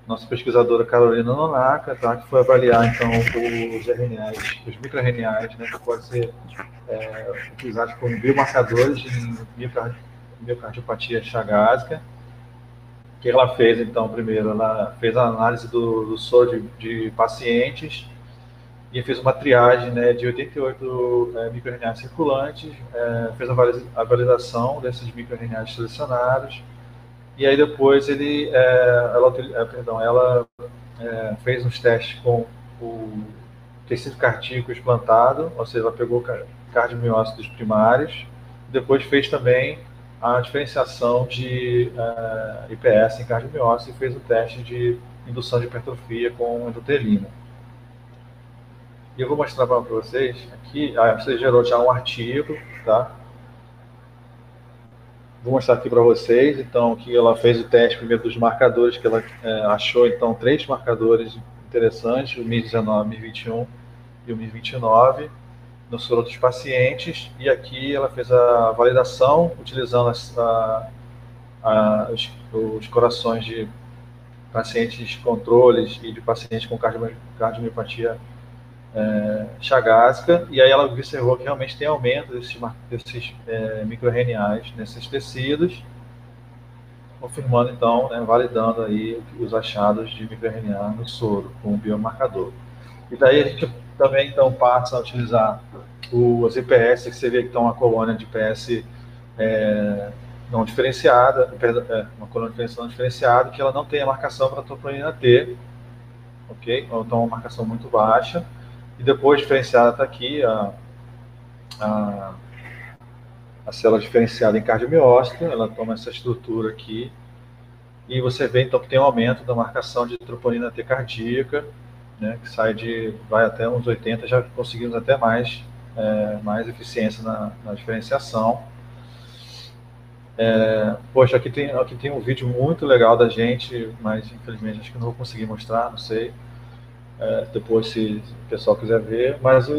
nossa pesquisadora Carolina Nonaka, tá? Que foi avaliar então os RNAs, os microRNAs, né? Que podem ser utilizados como biomarcadores de miocardiopatia chagásica. O que ela fez, então, primeiro? Ela fez a análise do soro de pacientes e fez uma triagem, né, de 88 microRNAs circulantes, fez a validação desses microRNAs selecionados, e aí depois ela fez uns testes com o tecido cardíaco explantado, ou seja, ela pegou cardiomiócitos primários, depois fez também a diferenciação de IPS em cardiomiócito e fez o teste de indução de hipertrofia com endotelina. E eu vou mostrar para vocês aqui, você gerou já um artigo, tá? Vou mostrar aqui para vocês, então, que ela fez o teste primeiro dos marcadores, que ela achou, então, 3 marcadores interessantes, o MIR-19, MIR-21 e o MIR-29, no soro dos pacientes, e aqui ela fez a validação, utilizando os corações de pacientes controles e de pacientes com cardiomiopatia chagásica, e aí ela observou que realmente tem aumento desses microRNAs nesses tecidos, confirmando então, né, validando aí os achados de microRNA no soro com o biomarcador. E daí a gente também então passa a utilizar os IPS, que você vê que estão uma colônia de IPS não diferenciada, uma colônia de diferenciação diferenciada, que ela não tem a marcação para a troponina T, ok? Então uma marcação muito baixa. E depois diferenciada está aqui a célula diferenciada em cardiomiócito, ela toma essa estrutura aqui, e você vê então que tem um aumento da marcação de troponina T cardíaca, né, que vai até uns 80, já conseguimos até mais eficiência na diferenciação. Poxa, aqui tem um vídeo muito legal da gente, mas infelizmente acho que não vou conseguir mostrar, não sei. Depois, se o pessoal quiser ver, mas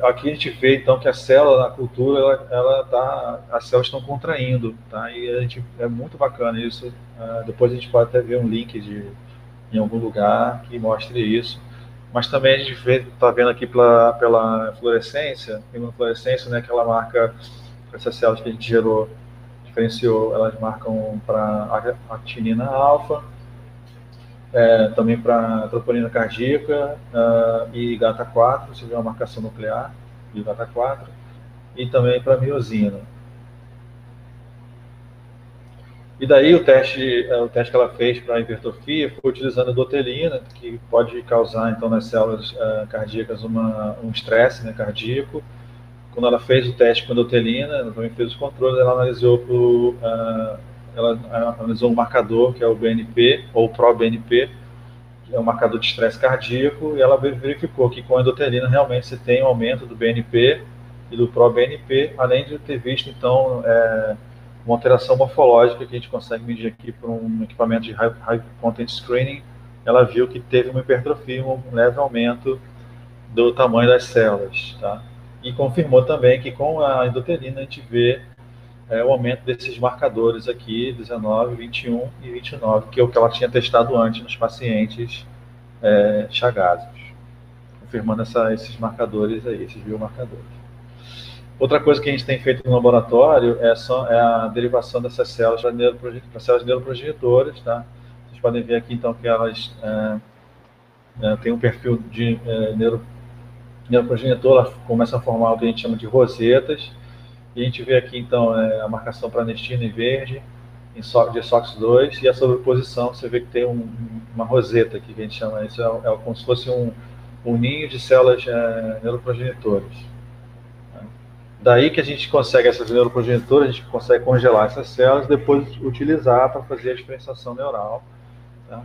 aqui a gente vê então que a célula na cultura, as células estão contraindo, tá? E é muito bacana isso. Depois a gente pode até ver um link em algum lugar que mostre isso. Mas também a gente está vendo aqui pela fluorescência, imunofluorescência, né, que ela marca essas células que a gente diferenciou, elas marcam para actinina alfa, também para troponina cardíaca e GATA4, você vê uma marcação nuclear de GATA4, e também para miosina. E daí o teste que ela fez para a hipertrofia foi utilizando a endotelina, que pode causar, então, nas células cardíacas um estresse, né, cardíaco. Quando ela fez o teste com a endotelina, ela também fez os controles, ela analisou um marcador, que é o BNP, ou ProBNP, que é um marcador de estresse cardíaco, e ela verificou que com a endotelina realmente você tem um aumento do BNP e do ProBNP, além de ter visto, então, uma alteração morfológica que a gente consegue medir aqui por um equipamento de High Content Screening. Ela viu que teve uma hipertrofia, um leve aumento do tamanho das células, tá? E confirmou também que com a endotelina a gente vê o aumento desses marcadores aqui, 19, 21 e 29, que é o que ela tinha testado antes nos pacientes chagados, confirmando esses marcadores aí, esses biomarcadores. Outra coisa que a gente tem feito no laboratório é a derivação dessas células para células neuroprogenitoras, tá? Vocês podem ver aqui, então, que elas têm um perfil de neuroprogenitor, ela começa a formar o que a gente chama de rosetas, e a gente vê aqui, então, a marcação para anestina em verde, de SOX2, e a sobreposição, você vê que tem uma roseta aqui, que a gente chama, isso é como se fosse um ninho de células neuroprogenitoras. Daí que a gente consegue, essas neuroprogenitoras, a gente consegue congelar essas células e depois utilizar para fazer a diferenciação neural, tá?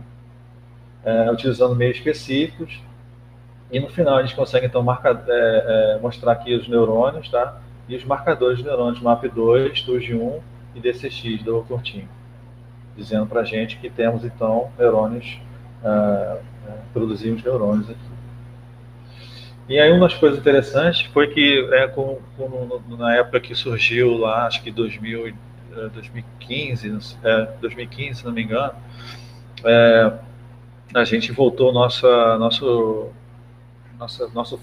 Utilizando meios específicos. E no final a gente consegue, então, mostrar aqui os neurônios, tá? E os marcadores de neurônios MAP2, TUG1 e DCX, do Curtinho, dizendo para a gente que temos, então, neurônios, produzimos neurônios aqui. E aí uma das coisas interessantes foi que na época que surgiu lá, acho que 2015, se não me engano, a gente voltou nosso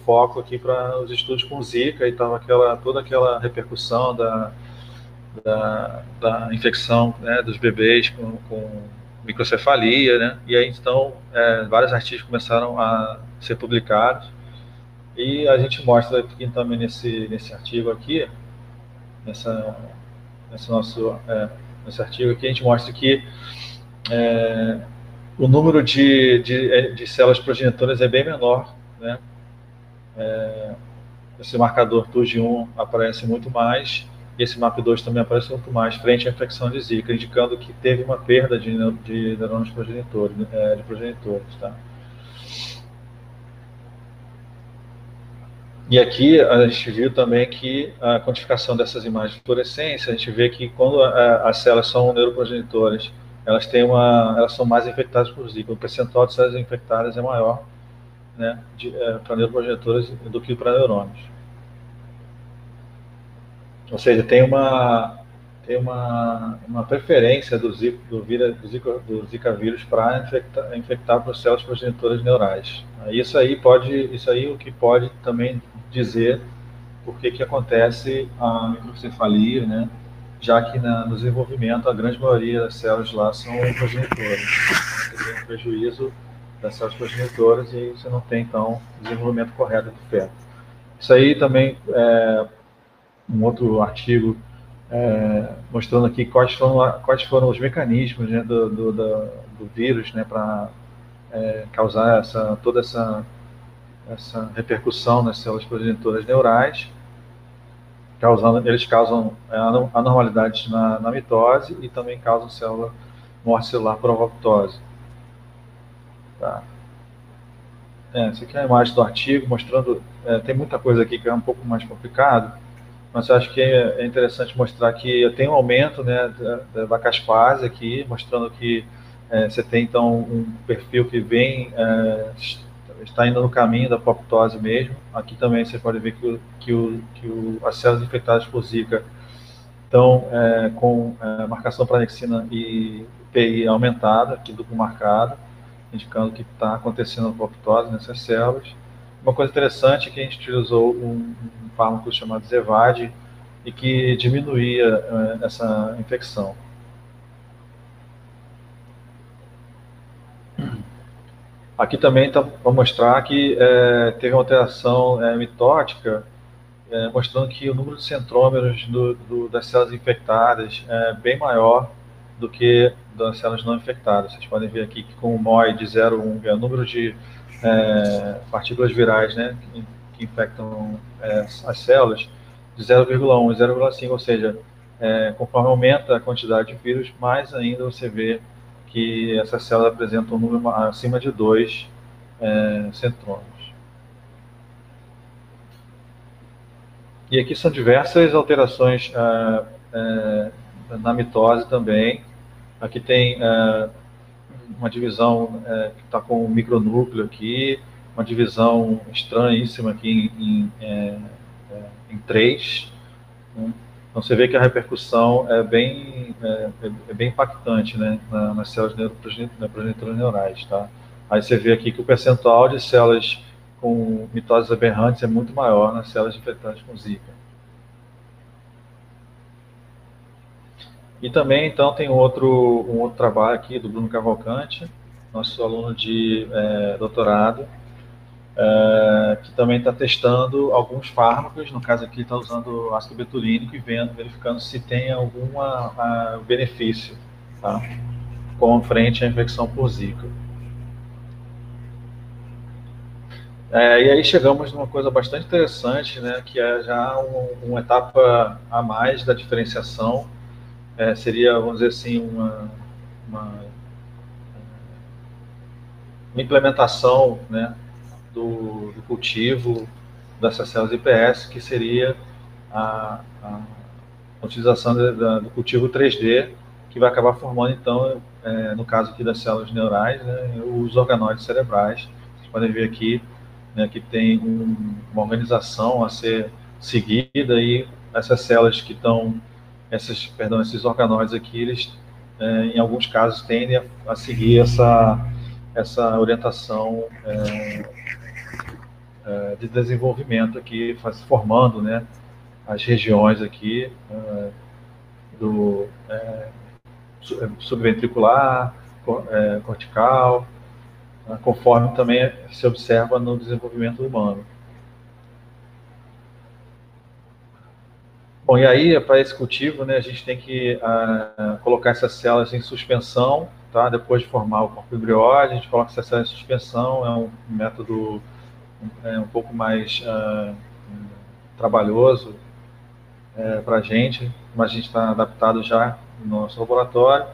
foco aqui para os estudos com Zika, e estava toda aquela repercussão da infecção, né, dos bebês com microcefalia, né? E aí então vários artigos começaram a ser publicados. E a gente mostra aqui também nesse artigo aqui, nesse artigo aqui, a gente mostra que o número de células progenitoras é bem menor, né? Esse marcador TUG1 aparece muito mais, e esse MAP2 também aparece muito mais frente à infecção de Zika, indicando que teve uma perda de neurônios progenitores, de progenitores, tá? E aqui a gente viu também que a quantificação dessas imagens de fluorescência, a gente vê que quando as células são neuroprogenitoras, elas são mais infectadas por Zika. O percentual de células infectadas é maior, né, para neuroprogenitoras do que para neurônios. Ou seja, tem uma preferência do Zika vírus para infectar por células progenitoras neurais. Isso aí o que pode também dizer por que acontece a microcefalia, né? Já que no desenvolvimento a grande maioria das células lá são progenitoras. Você tem um prejuízo das células progenitoras e aí você não tem, então, desenvolvimento correto do feto. Isso aí também um outro artigo mostrando aqui quais foram os mecanismos, né, do vírus, né, para causar toda essa repercussão nas células progenitoras neurais. Eles causam anormalidades na mitose e também causam morte celular por apoptose. Tá. Essa aqui é a imagem do artigo mostrando, tem muita coisa aqui que é um pouco mais complicado, mas eu acho que é interessante mostrar que tem um aumento, né, da caspase aqui, mostrando que você tem, então, um perfil que está indo no caminho da apoptose mesmo. Aqui também você pode ver que as células infectadas por Zika estão com marcação para anexina e PI aumentada, aqui duplo marcado, indicando que está acontecendo apoptose nessas células. Uma coisa interessante é que a gente utilizou um fármaco chamado Zevad e que diminuía essa infecção. Aqui também está para mostrar que teve uma alteração mitótica, mostrando que o número de centrômeros das células infectadas é bem maior do que das células não infectadas. Vocês podem ver aqui que com o MOI de 0,1, que é o número de partículas virais, né, que infectam as células, de 0,1 e 0,5, ou seja, conforme aumenta a quantidade de vírus, mais ainda você vê que essas células apresentam um número acima de 2 centrômeros. E aqui são diversas alterações na mitose também. Aqui tem uma divisão que está com um micronúcleo aqui, uma divisão estranhíssima aqui em 3. Né? Então você vê que a repercussão é bem impactante, né, nas células progenitoras neurais. Tá? Aí você vê aqui que o percentual de células com mitoses aberrantes é muito maior nas células infectadas com Zika. E também, então, tem um outro trabalho aqui do Bruno Cavalcante, nosso aluno de doutorado, que também está testando alguns fármacos, no caso aqui está usando ácido betulínico e verificando se tem algum benefício, tá? Com frente à infecção por Zika. E aí chegamos numa coisa bastante interessante, né, que é já uma etapa a mais da diferenciação. Seria, vamos dizer assim, uma implementação, né, do cultivo dessas células IPS, que seria a utilização do cultivo 3D, que vai acabar formando, então, no caso aqui das células neurais, né, os organóides cerebrais. Vocês podem ver aqui, né, que tem uma organização a ser seguida, e essas células que estão, esses organóides aqui, eles, em alguns casos, tendem a seguir essa orientação de desenvolvimento aqui, formando, né, as regiões aqui do subventricular, cortical, conforme também se observa no desenvolvimento humano. Bom, e aí, para esse cultivo, né, a gente tem que colocar essas células em suspensão, tá? Depois de formar o corpo embrióide, a gente coloca essas células em suspensão. É um método um pouco mais trabalhoso para a gente, mas a gente está adaptado já no nosso laboratório.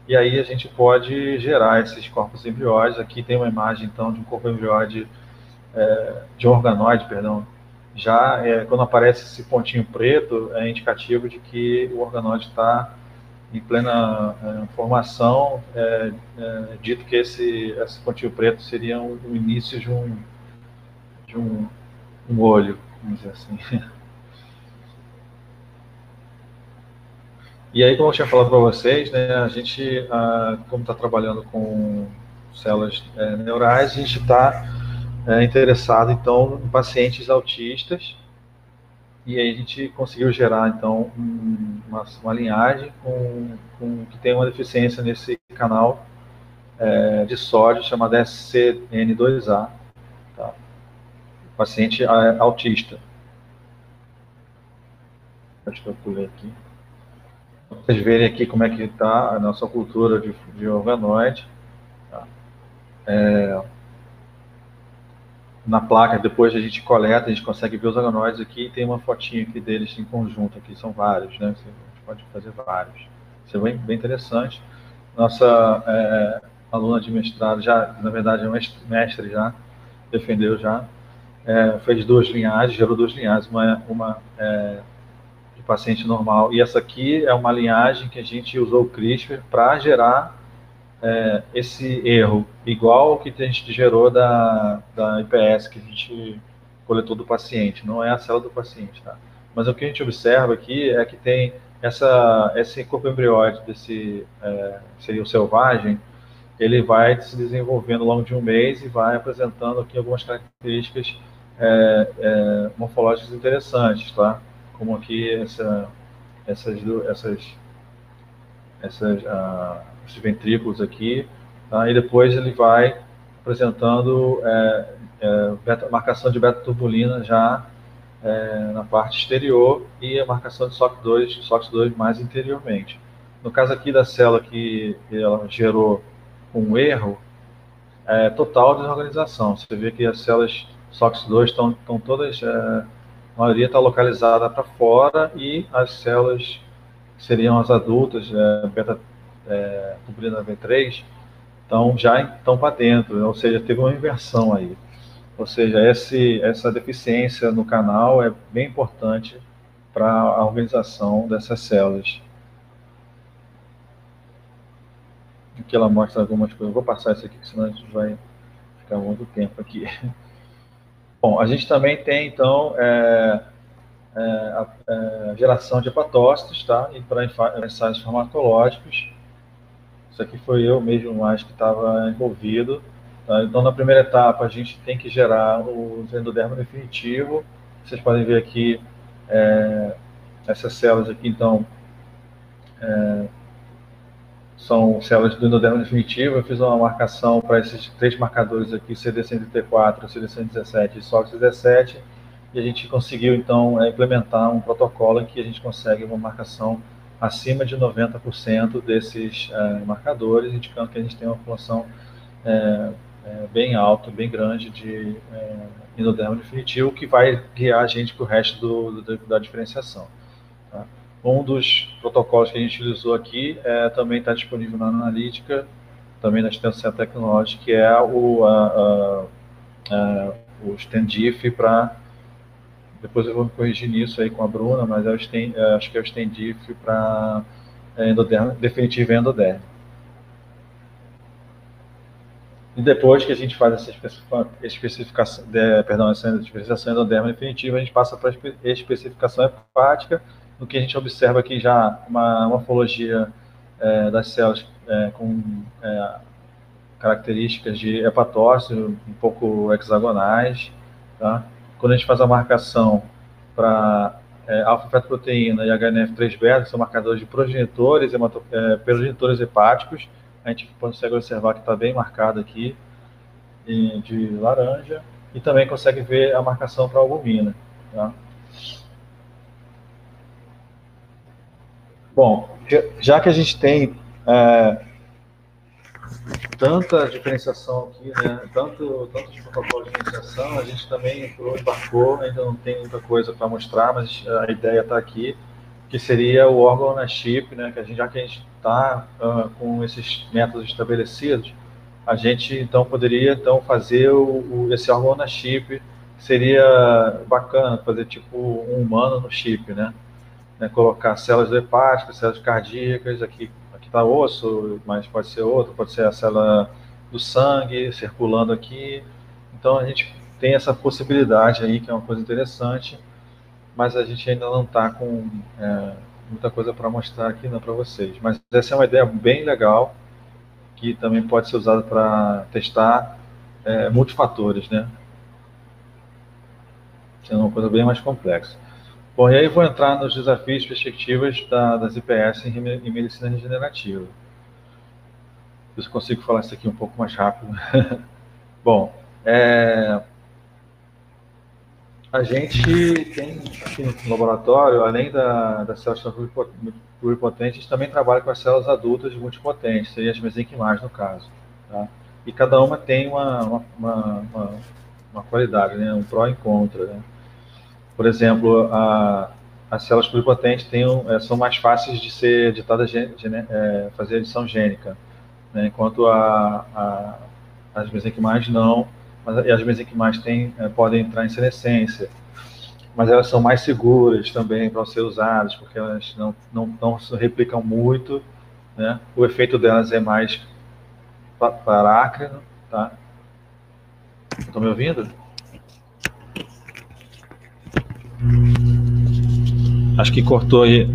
E aí a gente pode gerar esses corpos embrióides. Aqui tem uma imagem, então, de um corpo embrióide, de um organoide, perdão. Já quando aparece esse pontinho preto, é indicativo de que o organoide está em plena formação. Dito que esse pontinho preto seria o início de um olho, vamos dizer assim. E aí, como eu tinha falado para vocês, né, a gente, como está trabalhando com células neurais, a gente está interessado, então, em pacientes autistas, e aí a gente conseguiu gerar, então, uma linhagem que tem uma deficiência nesse canal de sódio, chamada SCN2A, tá? Paciente autista. Acho que eu pulei aqui. Vocês verem aqui como é que está a nossa cultura de organoide. Tá? Na placa, depois a gente coleta, a gente consegue ver os organoides aqui, e tem uma fotinha aqui deles em conjunto, aqui são vários, né? A gente pode fazer vários. Isso é bem interessante. Nossa aluna de mestrado, já, na verdade é um mestre já, defendeu já, fez duas linhagens, gerou duas linhagens, uma de paciente normal, e essa aqui é uma linhagem que a gente usou o CRISPR para gerar esse erro, igual ao que a gente gerou da IPS, que a gente coletou do paciente, não é a célula do paciente, tá? Mas o que a gente observa aqui é que tem esse corpo embrióide seria o selvagem, ele vai se desenvolvendo ao longo de um mês e vai apresentando aqui algumas características morfológicas interessantes, tá? Como aqui esses ventrículos aqui, tá? E depois ele vai apresentando marcação de beta-turbulina já na parte exterior, e a marcação de SOC2 mais interiormente. No caso aqui da célula que ela gerou um erro, é total desorganização. Você vê que as células SOX2 estão todas, a maioria está localizada para fora, e as células que seriam as adultas, beta-tuberina B3, já estão para dentro, ou seja, teve uma inversão aí. Ou seja, essa deficiência no canal é bem importante para a organização dessas células. Aqui ela mostra algumas coisas. Vou passar isso aqui, senão a gente vai ficar muito tempo aqui. Bom, a gente também tem, então, a geração de hepatócitos, tá? E para ensaios farmacológicos. Isso aqui foi eu mesmo mais que estava envolvido. Tá? Então, na primeira etapa, a gente tem que gerar o endodermo definitivo. Vocês podem ver aqui essas células aqui, então, são células do endodermo definitivo. Eu fiz uma marcação para esses 3 marcadores aqui, CD134, CD117 e SOX17, e a gente conseguiu, então, implementar um protocolo em que a gente consegue uma marcação acima de 90% desses marcadores, indicando que a gente tem uma população bem alta, bem grande de endodermo definitivo, que vai guiar a gente para o resto da diferenciação. Tá? Um dos protocolos que a gente utilizou aqui também está disponível na analítica, também na extensão tecnológica, que é o STENDIF para... Depois eu vou me corrigir nisso aí com a Bruna, mas acho que é o STENDIF para endodermo, definitivo endodermo. E depois que a gente faz essa especificação, essa diferenciação endodermo definitiva, a gente passa para a especificação hepática, no que a gente observa aqui já uma morfologia das células com características de hepatócito um pouco hexagonais. Tá? Quando a gente faz a marcação para alfa-fetoproteína e HNF3-beta, que são marcadores de progenitores hepáticos, a gente consegue observar que está bem marcado aqui, de laranja, e também consegue ver a marcação para albumina. Tá? Bom, já que a gente tem tanta diferenciação aqui, né, tantos protocolos de iniciação, a gente também embarcou, ainda não tem muita coisa para mostrar, mas a ideia está aqui, que seria o órgão ownership, né, já que a gente está com esses métodos estabelecidos, a gente então poderia fazer esse órgão ownership. Seria bacana fazer tipo um humano no chip, né? Colocar células hepáticas, células cardíacas, aqui está osso, mas pode ser outro, pode ser a célula do sangue circulando aqui. Então a gente tem essa possibilidade aí, que é uma coisa interessante, mas a gente ainda não está com muita coisa para mostrar aqui para vocês. Mas essa é uma ideia bem legal, que também pode ser usada para testar multifatores, né? Sendo uma coisa bem mais complexa. Bom, e aí vou entrar nos desafios e perspectivas das IPS em medicina regenerativa. Se eu consigo falar isso aqui um pouco mais rápido. Bom, a gente tem aqui no laboratório, além das células pluripotentes, a gente também trabalha com as células adultas multipotentes, seriam as mesenquimais no caso. Tá? E cada uma tem uma qualidade, né? Um pró e contra. Né? Por exemplo, as células pluripotentes são mais fáceis de ser editadas, fazer edição gênica, né? Enquanto as mesenquimais não, e as mesenquimais podem entrar em senescência, mas elas são mais seguras também para ser usadas, porque elas não se replicam muito, né? O efeito delas é mais parácrino, tá? Estão me ouvindo? Acho que cortou aí.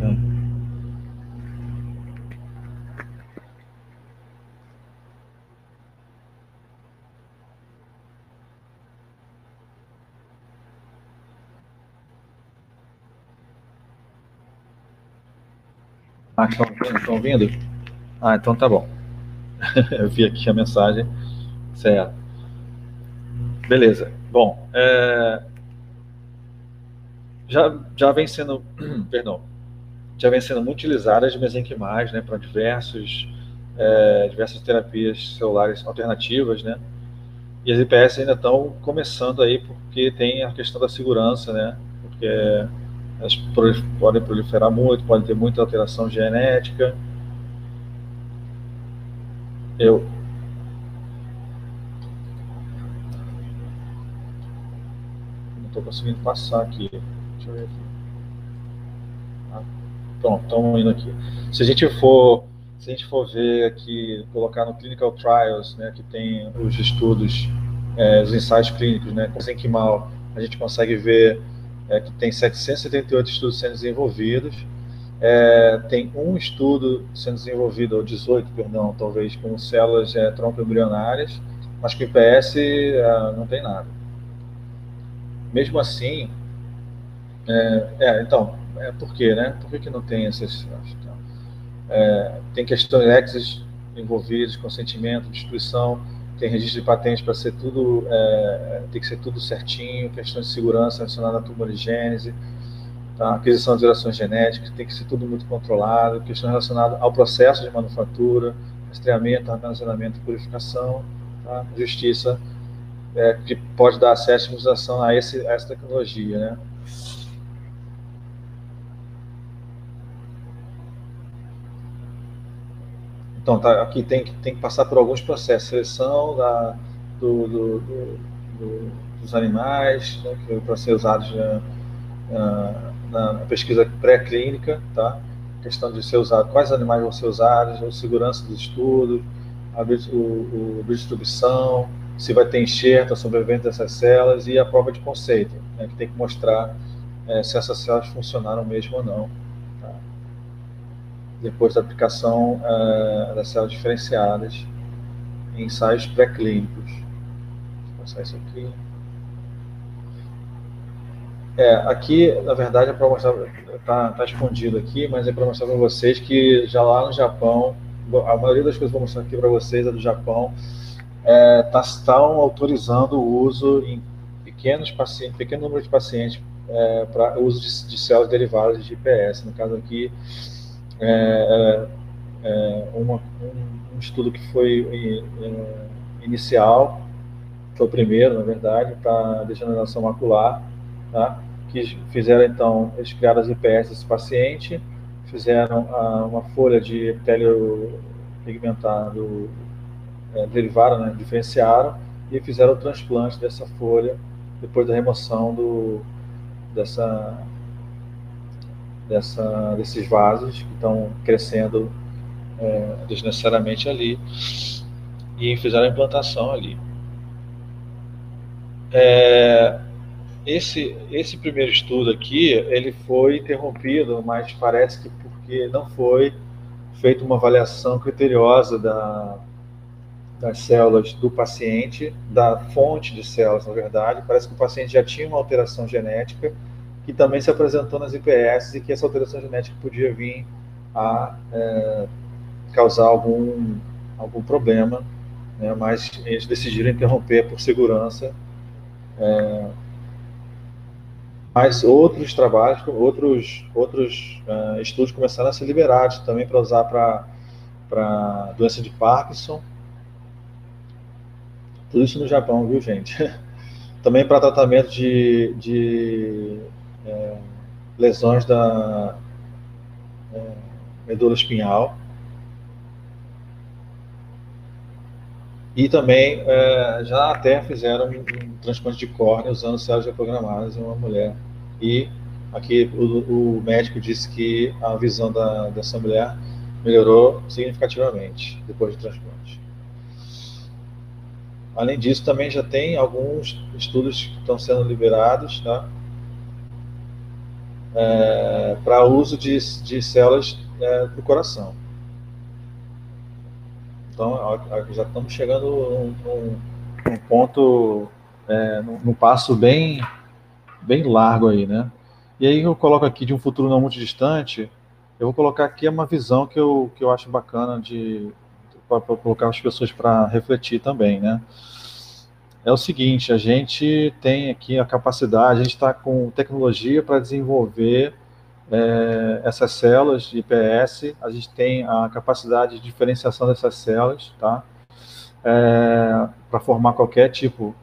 Estão ouvindo? Então tá bom. Eu vi aqui a mensagem. Certo. Beleza. Bom, já vem sendo, perdão, já vem sendo muito utilizada de mesenquimais, né, para diversas terapias celulares alternativas, né? E as IPS ainda estão começando aí porque tem a questão da segurança, né? Porque elas podem proliferar muito, podem ter muita alteração genética. Eu não estou conseguindo passar aqui. Deixa eu ver aqui. Pronto, estamos indo aqui. Se a gente for ver aqui, colocar no Clinical Trials, né, que tem os estudos, os ensaios clínicos, né, com mesenquimal, a gente consegue ver que tem 778 estudos sendo desenvolvidos. Tem um estudo sendo desenvolvido, ou 18, perdão, talvez, com células tronco-embrionárias, mas com IPS não tem nada. Mesmo assim, então, por quê, né? Por que não tem essas... tem questões éticas envolvidas, consentimento, distribuição, tem registro de patentes para ser tudo, tem que ser tudo certinho, questões de segurança relacionadas à tumorigênese, tá? Aquisição de alterações genéticas, tem que ser tudo muito controlado, questões relacionadas ao processo de manufatura, rastreamento, armazenamento e purificação, tá? Justiça, que pode dar acesso e utilização a essa tecnologia, né? Então, aqui tem que passar por alguns processos, seleção dos animais, né, para ser usados na pesquisa pré-clínica, tá? A questão de ser usado, quais animais vão ser usados, a segurança dos estudos, a biodistribuição, se vai ter enxerto, a sobrevivência dessas células e a prova de conceito, né, que tem que mostrar se essas células funcionaram mesmo ou não. Tá? Depois da aplicação das células diferenciadas em ensaios pré-clínicos. Vou passar isso aqui. Aqui, na verdade, é para mostrar, está escondido aqui, mas é para mostrar para vocês que já lá no Japão, a maioria das coisas que eu vou mostrar aqui para vocês é do Japão, estão autorizando o uso em pequeno número de pacientes para uso de células derivadas de IPS. No caso aqui, um estudo que foi inicial, foi o primeiro, na verdade, para degeneração macular, tá? Que fizeram, então, eles criaram as IPS desse paciente, fizeram uma folha de epitélio pigmentado derivada, né, diferenciaram, e fizeram o transplante dessa folha depois da remoção desses vasos que estão crescendo desnecessariamente ali, e fizeram a implantação ali. Esse primeiro estudo aqui, ele foi interrompido, mas parece que porque não foi feita uma avaliação criteriosa das células do paciente, da fonte de células, na verdade. Parece que o paciente já tinha uma alteração genética que também se apresentou nas IPS e que essa alteração genética podia vir a causar algum problema, né? Mas eles decidiram interromper por segurança. Mas outros trabalhos, outros estudos começaram a ser liberados também para usar para doença de Parkinson. Tudo isso no Japão, viu, gente? Também para tratamento de lesões da medula espinhal. E também já até fizeram um transplante de córnea usando células reprogramadas em uma mulher. E aqui o médico disse que a visão dessa mulher melhorou significativamente depois do transplante. Além disso, também já tem alguns estudos que estão sendo liberados, tá? Para uso de células do coração. Então, já estamos chegando num ponto, num passo bem largo aí, né? E aí eu coloco aqui de um futuro não muito distante, eu vou colocar aqui uma visão que eu acho bacana para colocar as pessoas para refletir também, né? É o seguinte, a gente tem aqui a capacidade, a gente está com tecnologia para desenvolver essas células de IPS, a gente tem a capacidade de diferenciação dessas células, tá? Para formar qualquer tipo,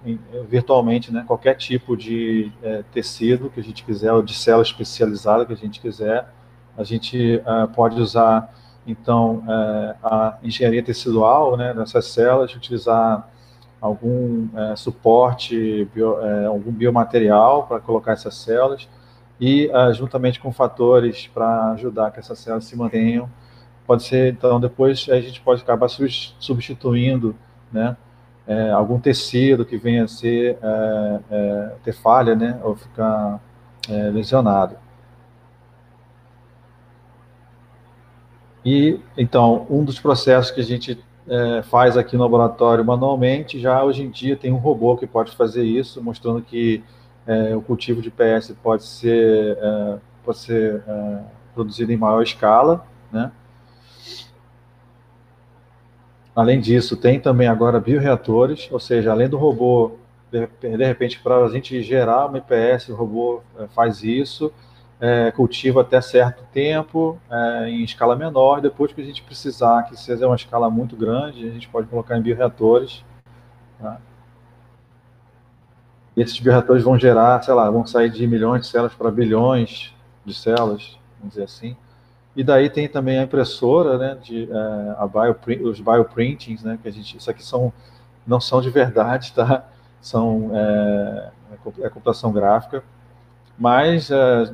virtualmente, né, qualquer tipo de tecido que a gente quiser, ou de célula especializada que a gente quiser. A gente pode usar, então, a engenharia tecidual, né, dessas células, utilizar algum suporte, algum biomaterial para colocar essas células, e juntamente com fatores para ajudar que essas células se mantenham. Pode ser, então, depois a gente pode acabar substituindo, né, algum tecido que venha a ser, ter falha, né, ou ficar lesionado. E, então, um dos processos que a gente faz aqui no laboratório manualmente, já hoje em dia tem um robô que pode fazer isso, mostrando que o cultivo de PS pode ser produzido em maior escala, né? Além disso, tem também agora bioreatores, ou seja, além do robô, de repente, para a gente gerar uma IPS, o robô faz isso, cultiva até certo tempo, em escala menor. Depois que a gente precisar, que seja uma escala muito grande, a gente pode colocar em bioreatores. Tá? E esses bioreatores vão gerar, sei lá, vão sair de milhões de células para bilhões de células, vamos dizer assim. E daí tem também a impressora, né, os bioprintings, né, que isso aqui não são de verdade, tá? São computação gráfica, mas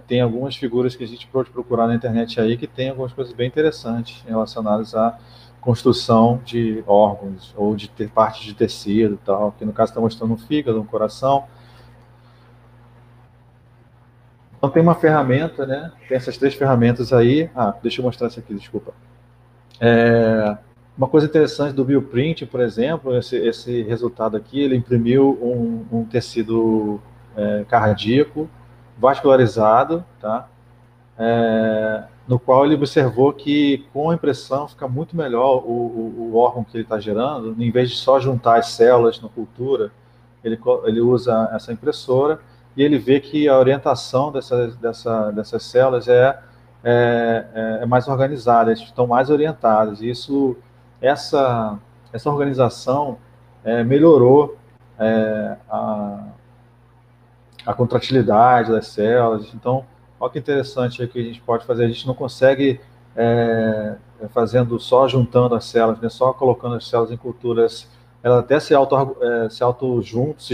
tem algumas figuras que a gente pode procurar na internet aí que tem algumas coisas bem interessantes relacionadas à construção de órgãos ou de ter partes de tecido e tal, que no caso está mostrando um fígado, um coração. Então tem uma ferramenta, né? Tem essas 3 ferramentas aí. Deixa eu mostrar essa aqui, desculpa. Uma coisa interessante do bioprint, por exemplo, esse resultado aqui, ele imprimiu um tecido cardíaco vascularizado, tá? No qual ele observou que com a impressão fica muito melhor o órgão que ele está gerando. Em vez de só juntar as células na cultura, ele usa essa impressora e ele vê que a orientação dessas células é mais organizada, eles estão mais orientadas. E essa organização melhorou a contratilidade das células. Então, olha que interessante que a gente pode fazer. A gente não consegue fazendo só juntando as células, né, só colocando as células em culturas, elas até se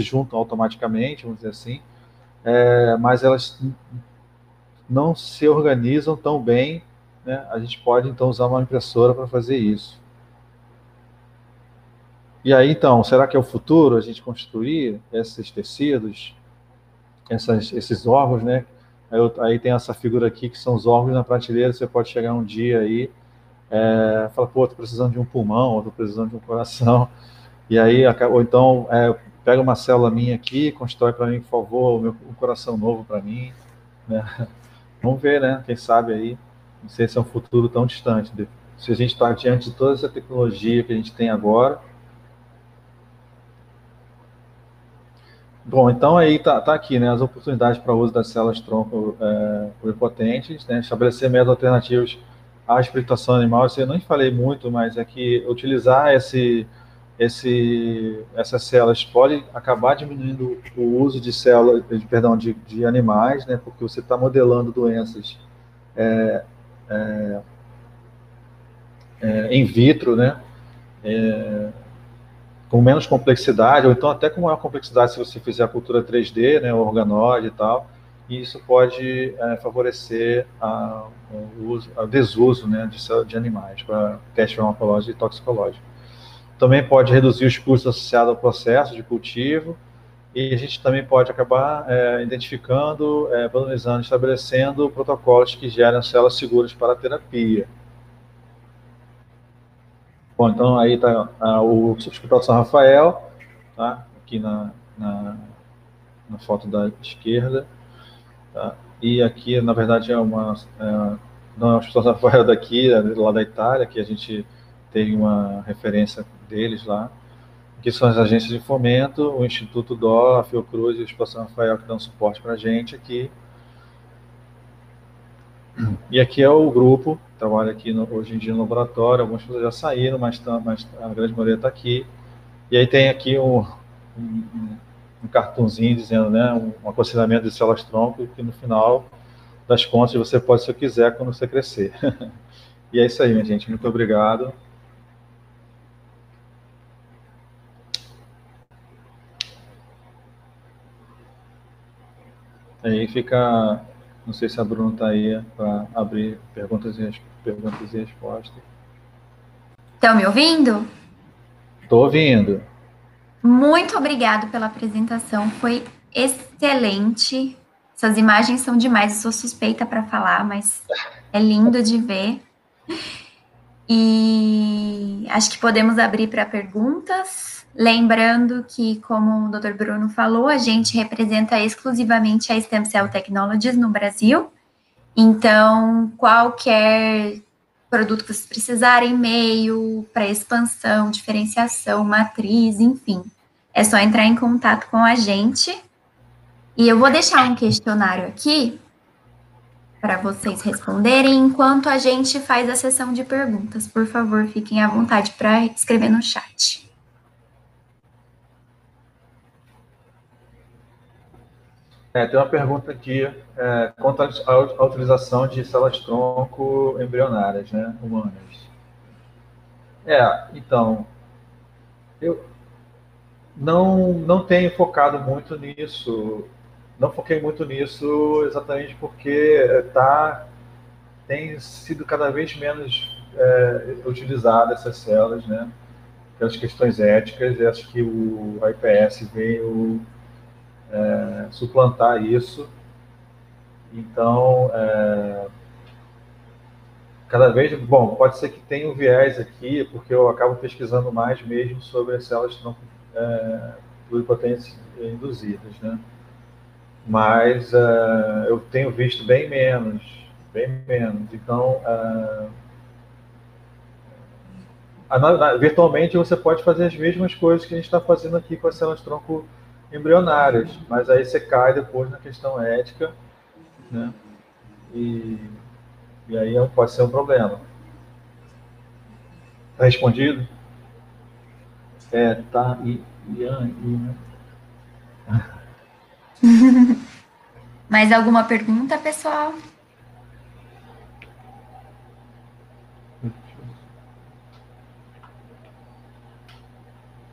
juntam automaticamente, vamos dizer assim, mas elas não se organizam tão bem, né? A gente pode então usar uma impressora para fazer isso. E aí, então, será que é o futuro a gente construir esses tecidos, esses órgãos, né? Aí tem essa figura aqui que são os órgãos na prateleira. Você pode chegar um dia aí, fala, pô, tô precisando de um pulmão, ou tô precisando de um coração, e aí, ou então, pega uma célula minha aqui, constrói para mim, por favor, um coração novo para mim, né? Vamos ver, né? Quem sabe aí, não sei se é um futuro tão distante. Se a gente está diante de toda essa tecnologia que a gente tem agora. Bom, então aí tá aqui, né, as oportunidades para o uso das células-tronco pluripotentes, né, estabelecer métodos alternativos à experimentação animal. Isso eu nem falei muito, mas é que utilizar essas células pode acabar diminuindo o uso de células, de animais, né, porque você está modelando doenças in vitro, né, com menos complexidade, ou então até com maior complexidade se você fizer a cultura 3D, né, o organoide e tal, e isso pode favorecer o desuso, né, de animais para teste farmacológico e toxicológico. Também pode reduzir os custos associados ao processo de cultivo, e a gente também pode acabar identificando, padronizando, estabelecendo protocolos que gerem células seguras para a terapia. Bom, então aí está o Hospital São Rafael, tá? Aqui na foto da esquerda. Tá? E aqui, na verdade, não é o Hospital São Rafael daqui, lá da Itália, que a gente tem uma referência deles lá. Aqui são as agências de fomento, o Instituto DO, a Fiocruz e o Hospital São Rafael que dão suporte para a gente aqui. E aqui é o grupo, trabalha aqui hoje em dia no laboratório, algumas pessoas já saíram, mas a grande maioria está aqui. E aí tem aqui um cartãozinho dizendo, né, um aconselhamento de células-tronco, que no final das contas você pode, se quiser, quando você crescer. E é isso aí, minha gente. Muito obrigado. Aí fica... Não sei se a Bruna está aí para abrir perguntas e respostas. Estão me ouvindo? Estou ouvindo. Muito obrigado pela apresentação, foi excelente. Essas imagens são demais, eu sou suspeita para falar, mas é lindo de ver. E acho que podemos abrir para perguntas. Lembrando que, como o Dr. Bruno falou, a gente representa exclusivamente a Stem Cell Technologies no Brasil. Então, qualquer produto que vocês precisarem, meio para expansão, diferenciação, matriz, enfim, é só entrar em contato com a gente. E eu vou deixar um questionário aqui para vocês responderem enquanto a gente faz a sessão de perguntas. Por favor, fiquem à vontade para escrever no chat. Tem uma pergunta aqui quanto à utilização de células-tronco embrionárias, né, humanas. Então, eu não tenho focado muito nisso, não foquei muito nisso exatamente porque tem sido cada vez menos utilizadas essas células, né, pelas questões éticas, e acho que o IPS veio suplantar isso. Então, cada vez... Bom, pode ser que tenha um viés aqui, porque eu acabo pesquisando mais mesmo sobre as células pluripotentes induzidas, né? Mas eu tenho visto bem menos. Então, virtualmente você pode fazer as mesmas coisas que a gente está fazendo aqui com as células-tronco embrionárias, mas aí você cai depois na questão ética, né? E aí pode ser um problema. Está respondido? Tá. Né? Mais alguma pergunta, pessoal?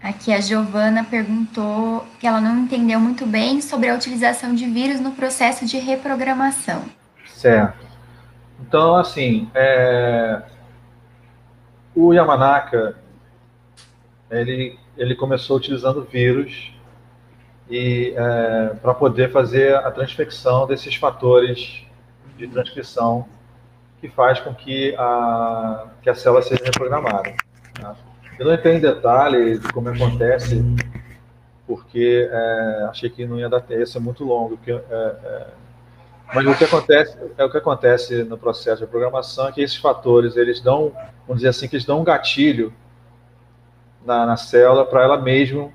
Aqui a Giovana perguntou que ela não entendeu muito bem sobre a utilização de vírus no processo de reprogramação. Certo. Então, assim, o Yamanaka, ele começou utilizando vírus para poder fazer a transfecção desses fatores de transcrição que faz com que a célula seja reprogramada. Tá? Eu não entrei em detalhe de como acontece, porque achei que não ia dar tempo, ia ser muito longo. Mas o que acontece no processo de programação é que esses fatores, eles dão, vamos dizer assim, que eles dão um gatilho na célula para ela mesma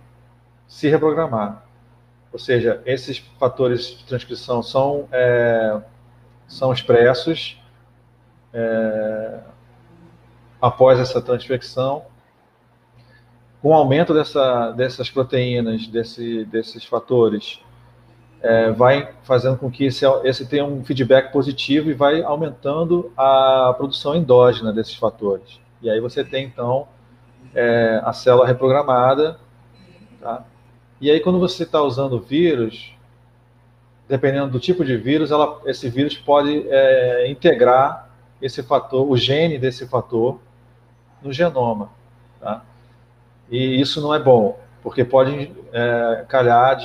se reprogramar. Ou seja, esses fatores de transcrição são expressos após essa transfecção. Com o aumento dessas proteínas, desses fatores, vai fazendo com que esse tenha um feedback positivo e vai aumentando a produção endógena desses fatores. E aí você tem, então, a célula reprogramada. Tá? E aí, quando você está usando vírus, dependendo do tipo de vírus, esse vírus pode integrar esse fator, o gene desse fator, no genoma. Tá? E isso não é bom, porque pode calhar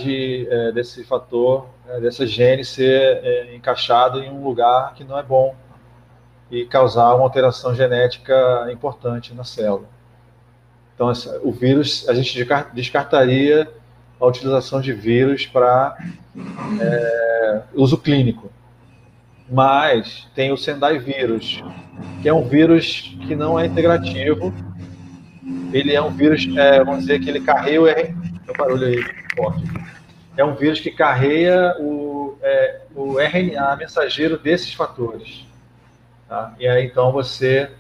desse fator, desse gene ser encaixado em um lugar que não é bom e causar uma alteração genética importante na célula. Então, o vírus, a gente descartaria a utilização de vírus para uso clínico. Mas tem o Sendai vírus, que é um vírus que não é integrativo. Ele é um vírus, vamos dizer que ele carrega o RNA. Tem um barulho aí forte. É um vírus que carrega o RNA mensageiro desses fatores. Tá? E aí, então, você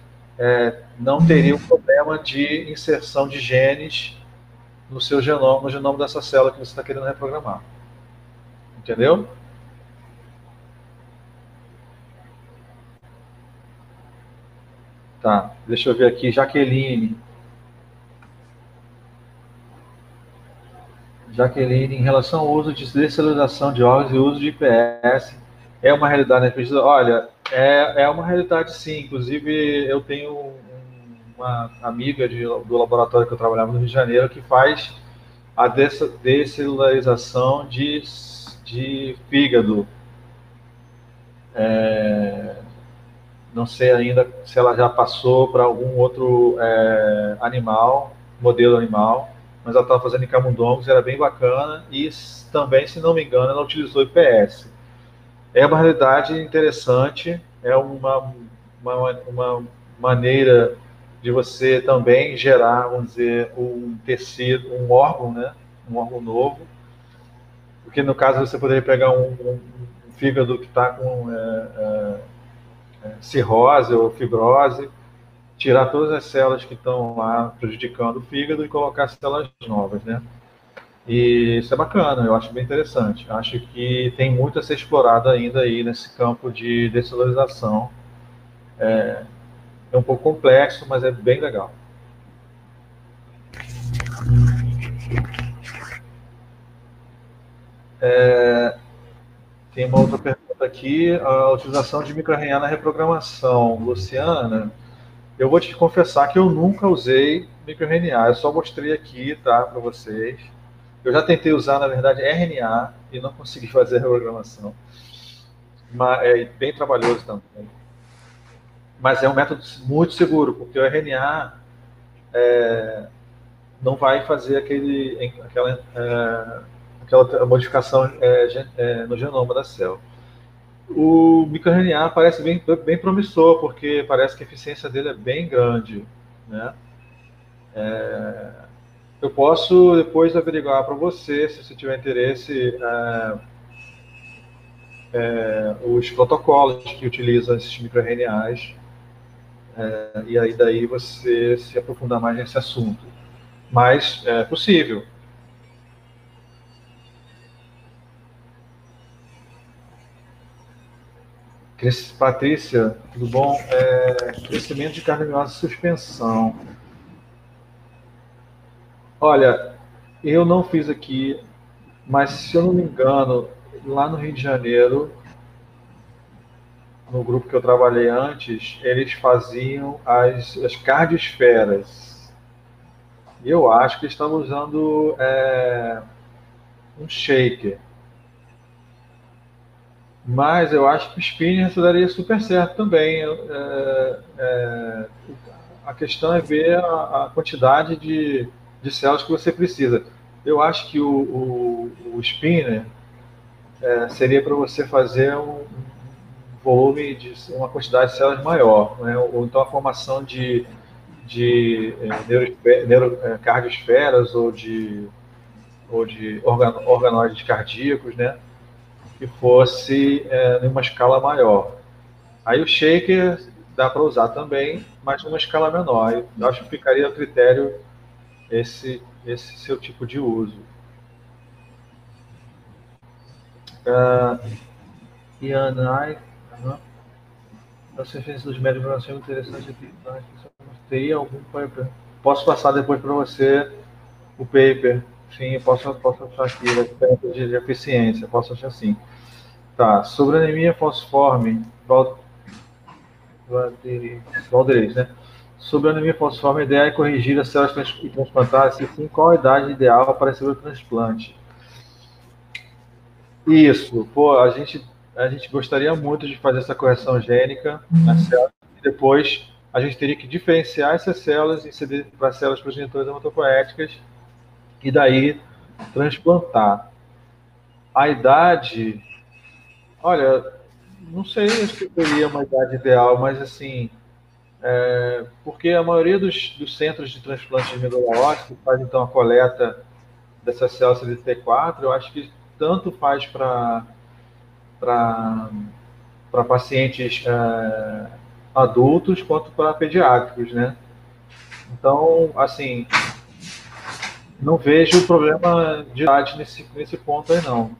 não teria um problema de inserção de genes no seu genoma, no genoma dessa célula que você está querendo reprogramar. Entendeu? Tá, deixa eu ver aqui, Jaqueline. Jaqueline, em relação ao uso de descelularização de órgãos e uso de IPS, é uma realidade na pesquisa? Olha, é uma realidade sim. Inclusive, eu tenho uma amiga do laboratório que eu trabalhava no Rio de Janeiro que faz a descelularização de fígado. Não sei ainda se ela já passou para algum outro animal, modelo animal, mas ela estava fazendo em camundongos, era bem bacana, e também, se não me engano, ela utilizou IPS. É uma realidade interessante, é uma maneira de você também gerar, vamos dizer, um tecido, um órgão, né? Um órgão novo, porque no caso você poderia pegar um fígado que está com cirrose ou fibrose, tirar todas as células que estão lá prejudicando o fígado e colocar células novas, né? E isso é bacana, eu acho bem interessante. Acho que tem muito a ser explorado ainda aí nesse campo de descelularização. É um pouco complexo, mas é bem legal. Tem uma outra pergunta aqui, a utilização de microRNA na reprogramação. Luciana, eu vou te confessar que eu nunca usei microRNA, eu só mostrei aqui, tá, para vocês. Eu já tentei usar, na verdade, RNA e não consegui fazer a reprogramação. Mas é bem trabalhoso também. Mas é um método muito seguro, porque o RNA não vai fazer aquela modificação no genoma da célula. O microRNA parece bem promissor, porque parece que a eficiência dele é bem grande, né? Eu posso depois averiguar para você, se você tiver interesse, os protocolos que utilizam esses microRNAs, e aí daí você se aprofundar mais nesse assunto. Mas é possível. Patrícia, tudo bom? Crescimento de carne miosa e suspensão. Olha, eu não fiz aqui, mas se eu não me engano, lá no Rio de Janeiro, no grupo que eu trabalhei antes, eles faziam as cardiosferas. E eu acho que eles estavam usando um shaker. Mas eu acho que o spinner daria super certo também. A questão é ver a quantidade de células que você precisa. Eu acho que o spinner seria para você fazer um volume de uma quantidade de células maior, né? Ou então a formação de cardiosferas ou de organoides cardíacos, né? Que fosse em uma escala maior. Aí o shaker dá para usar também, mas numa escala menor. Eu acho que ficaria a critério esse seu tipo de uso. E a ANAI, as referências dos médicos são interessantes aqui. Tem algum paper? Posso passar depois para você o paper. Sim, posso achar aqui, de eficiência, posso achar assim. Tá, sobre anemia falciforme, Valdeirês, né? Sobre a anemia falciforme, a ideia é corrigir as células transplantadas, e sim, qual a idade ideal para receber o transplante? Isso, pô, a gente gostaria muito de fazer essa correção gênica nas células, e depois a gente teria que diferenciar essas células e ceder para células progenitoras hematopoéticas e daí transplantar. A idade, olha, não sei se teria uma idade ideal, mas assim, porque a maioria dos centros de transplante de medula óssea faz então a coleta dessas células CD34, eu acho que tanto faz para pacientes adultos quanto para pediátricos, né? Então, assim, não vejo problema de idade nesse ponto aí, não.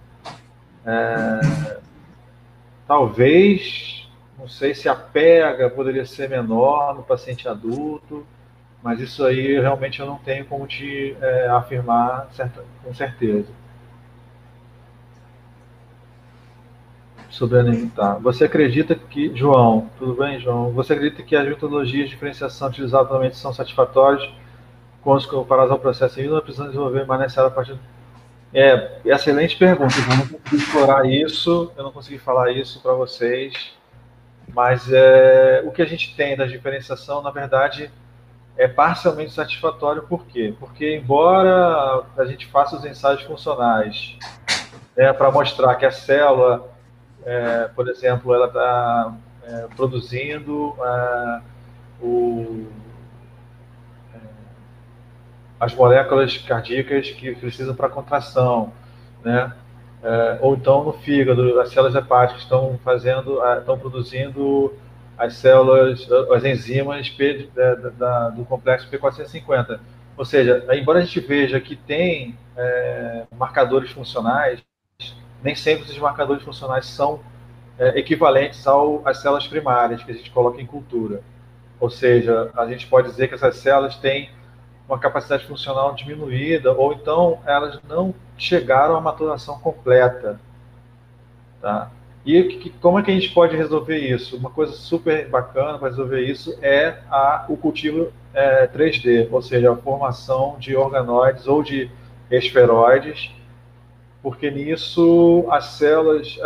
Talvez, não sei se a pega poderia ser menor no paciente adulto, mas isso aí realmente eu não tenho como te afirmar com certeza. Sobre anemia. Tá. Você acredita que, João, tudo bem, João? Você acredita que as metodologias de diferenciação utilizadas atualmente são satisfatórias quando comparadas ao processo ainda, não precisam desenvolver mais nessa área a partir. Excelente pergunta. Eu não consegui explorar isso, eu não consegui falar isso para vocês, mas o que a gente tem da diferenciação, na verdade, é parcialmente satisfatório. Por quê? Porque, embora a gente faça os ensaios funcionais para mostrar que a célula, por exemplo, ela está produzindo o, as moléculas cardíacas que precisam para contração, né? Ou então no fígado, as células hepáticas estão produzindo as células, as enzimas do complexo P450. Ou seja, embora a gente veja que tem marcadores funcionais, nem sempre esses marcadores funcionais são equivalentes às células primárias que a gente coloca em cultura. Ou seja, a gente pode dizer que essas células têm uma capacidade funcional diminuída, ou então elas não chegaram à maturação completa. Tá? E como é que a gente pode resolver isso? Uma coisa super bacana para resolver isso é o cultivo 3D, ou seja, a formação de organoides ou de esferoides, porque nisso as células,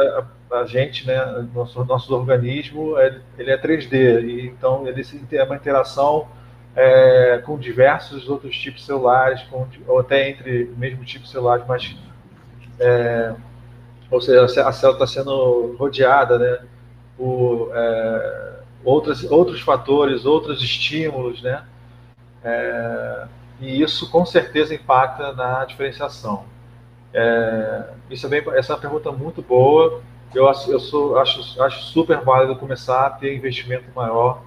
a gente, né, nosso organismo, ele é 3D, e então ele tem uma interação com diversos outros tipos celulares, ou até entre mesmo tipos celulares, mas ou seja, a célula está sendo rodeada, né, por outros fatores, outros estímulos, né, e isso com certeza impacta na diferenciação. Essa é uma pergunta muito boa. Eu acho super válido começar a ter investimento maior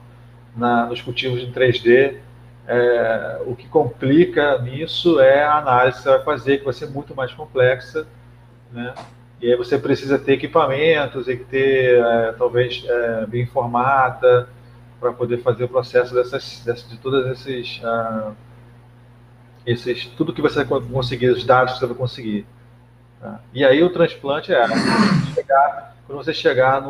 nos cultivos em 3D. O que complica nisso é a análise que você vai fazer, que vai ser muito mais complexa, né? E aí você precisa ter equipamentos, tem que ter, talvez, bioinformata, para poder fazer o processo de todos tudo que você vai conseguir, os dados que você vai conseguir. Tá? E aí o transplante quando você chegar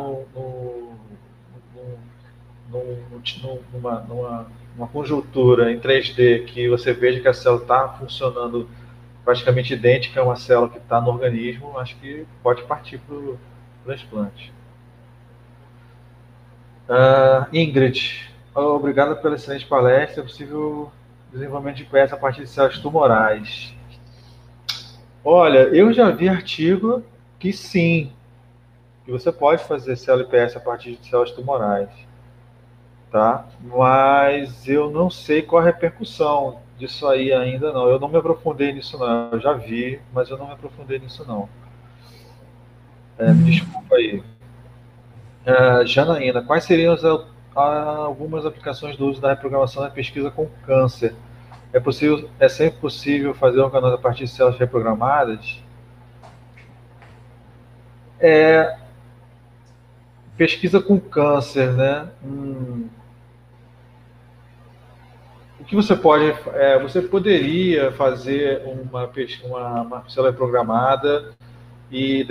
numa conjuntura em 3D que você veja que a célula está funcionando praticamente idêntica a uma célula que está no organismo, acho que pode partir para o transplante. Ingrid, obrigado pela excelente palestra. É possível desenvolvimento de IPS a partir de células tumorais? Olha, eu já vi artigo que sim, que você pode fazer célula IPS a partir de células tumorais, tá? Mas eu não sei qual a repercussão disso aí ainda não. Eu não me aprofundei nisso não. Eu já vi, mas eu não me aprofundei nisso não. Me desculpa aí. Janaína, quais seriam algumas aplicações do uso da reprogramação na pesquisa com câncer? É sempre possível fazer organose a partir de células reprogramadas? Pesquisa com câncer, né? O que você pode... você poderia fazer uma célula programada de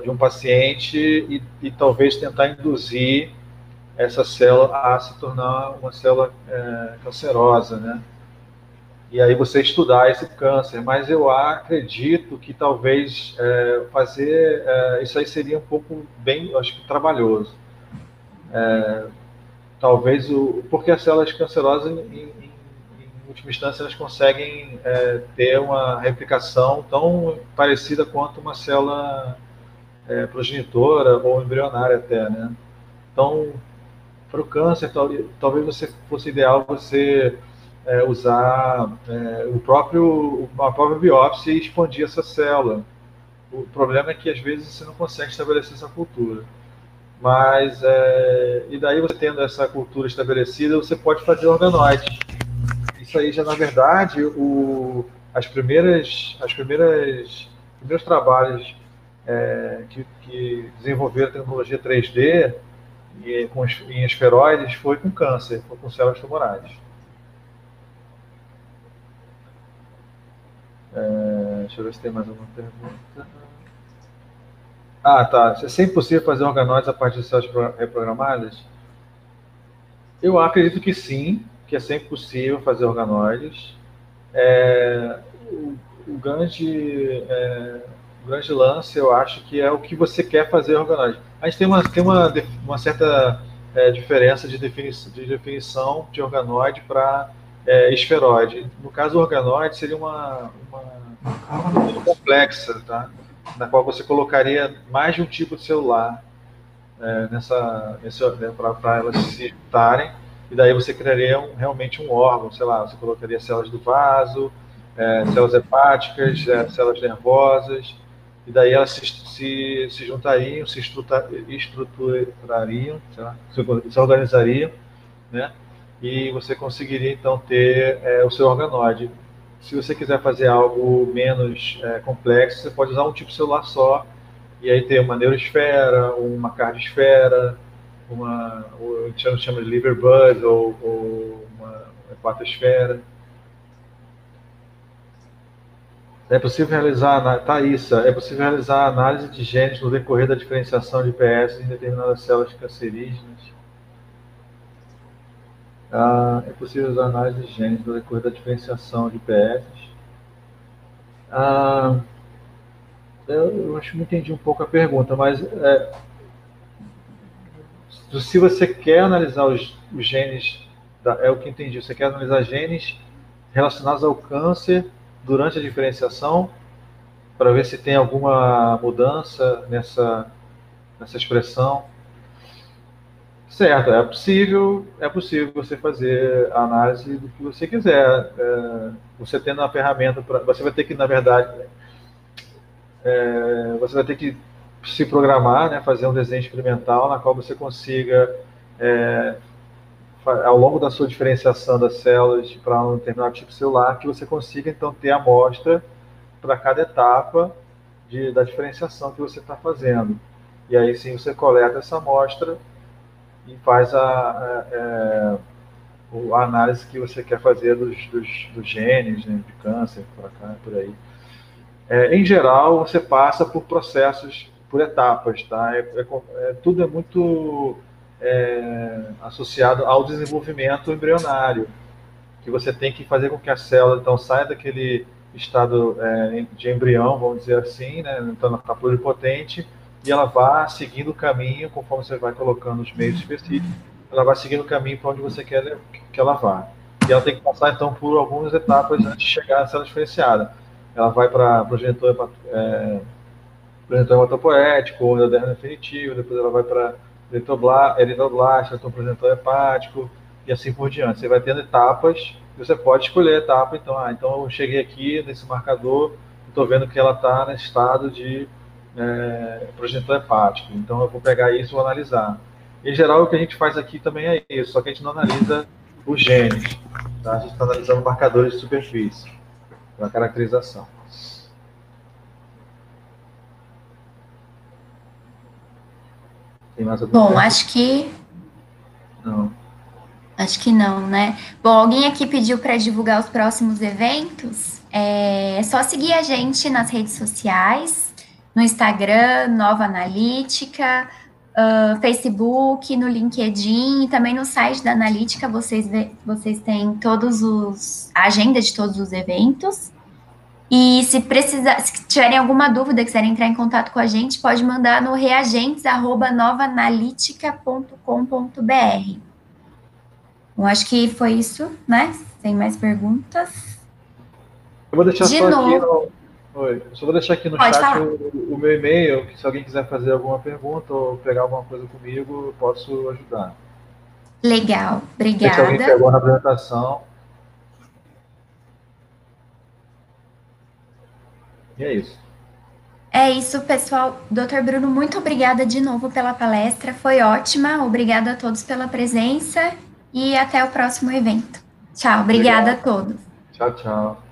um paciente e talvez tentar induzir essa célula a se tornar uma célula cancerosa, né? E aí você estudar esse câncer. Mas eu acredito que talvez fazer isso aí seria um pouco acho que trabalhoso. Talvez porque as células cancerosas, em última instância, elas conseguem ter uma replicação tão parecida quanto uma célula progenitora ou embrionária até, né? Então, para o câncer, talvez fosse ideal você usar uma própria biópsia e expandir essa célula. O problema é que às vezes você não consegue estabelecer essa cultura. Mas, e daí você tendo essa cultura estabelecida, você pode fazer organoides. Isso aí já, na verdade, as primeiros trabalhos que desenvolveram a tecnologia 3D em esferoides foi com câncer, foi com células tumorais. Deixa eu ver se tem mais alguma pergunta. Ah, tá. É sempre possível fazer organoides a partir de células reprogramadas? Eu acredito que sim, que é sempre possível fazer organoides. O grande lance, eu acho que é o que você quer fazer organoide. A gente tem uma certa diferença de definição de organoide para esferoide. No caso, o organoide seria uma complexa, tá? Na qual você colocaria mais de um tipo de celular para elas se juntarem, e daí você criaria realmente um órgão, sei lá, você colocaria células do vaso, células hepáticas, células nervosas, e daí elas se juntariam, se estruturariam, se organizariam, né? E você conseguiria então ter o seu organoide. Se você quiser fazer algo menos complexo, você pode usar um tipo de celular só, e aí tem uma neuroesfera, uma cardiosfera, a gente chama de liver bud, ou uma hepatosfera. É possível realizar, Thaísa, é possível realizar análise de genes no decorrer da diferenciação de IPS em determinadas células cancerígenas. É possível usar análise de genes no decorrer da diferenciação de IPS. Eu acho que não entendi um pouco a pergunta, mas se você quer analisar os genes, é o que entendi, você quer analisar genes relacionados ao câncer durante a diferenciação, para ver se tem alguma mudança nessa expressão. Certo, é possível você fazer a análise do que você quiser. Você tendo a ferramenta, você vai ter que, na verdade, você vai ter que se programar, né, fazer um desenho experimental na qual você consiga, ao longo da sua diferenciação das células para um determinado tipo celular, que você consiga, então, ter a amostra para cada etapa da diferenciação que você está fazendo. E aí sim você coleta essa amostra e faz a análise que você quer fazer dos genes, né, de câncer, por cá, por aí. Em geral, você passa por processos, por etapas, tá? Tudo é muito associado ao desenvolvimento embrionário, que você tem que fazer com que a célula então saia daquele estado de embrião, vamos dizer assim, né, então na pluripotente, e ela vá seguindo o caminho, conforme você vai colocando os meios específicos, ela vai seguindo o caminho para onde você quer que ela vá. E ela tem que passar então por algumas etapas antes de chegar à célula diferenciada. Ela vai para progenitor hematopoético, ou endodermo definitivo, depois ela vai para eritroblasto, então progenitor hepático, e assim por diante. Você vai tendo etapas, e você pode escolher a etapa, então eu cheguei aqui nesse marcador, estou vendo que ela está no estado de progenitor hepático, então eu vou pegar isso e vou analisar. Em geral, o que a gente faz aqui também é isso, só que a gente não analisa os genes, tá? A gente está analisando marcadores de superfície, para caracterização. Tem mais alguma pergunta? Acho que... Não. Acho que não, né? Bom, alguém aqui pediu para divulgar os próximos eventos. É só seguir a gente nas redes sociais, no Instagram, Nova Analítica, Facebook, no LinkedIn e também no site da Analítica vocês têm a agenda de todos os eventos. E se tiverem alguma dúvida, quiserem entrar em contato com a gente, pode mandar no reagentes@novaanalitica.com.br. Eu acho que foi isso, né? Sem mais perguntas. Eu vou deixar só vou deixar aqui no chat o meu e-mail, que se alguém quiser fazer alguma pergunta ou pegar alguma coisa comigo, eu posso ajudar. Legal, obrigada. Se alguém pegou na apresentação. E é isso. É isso, pessoal. Doutor Bruno, muito obrigada de novo pela palestra, foi ótima. Obrigada a todos pela presença e até o próximo evento. Tchau, obrigada a Obrigado. todos. Tchau, tchau.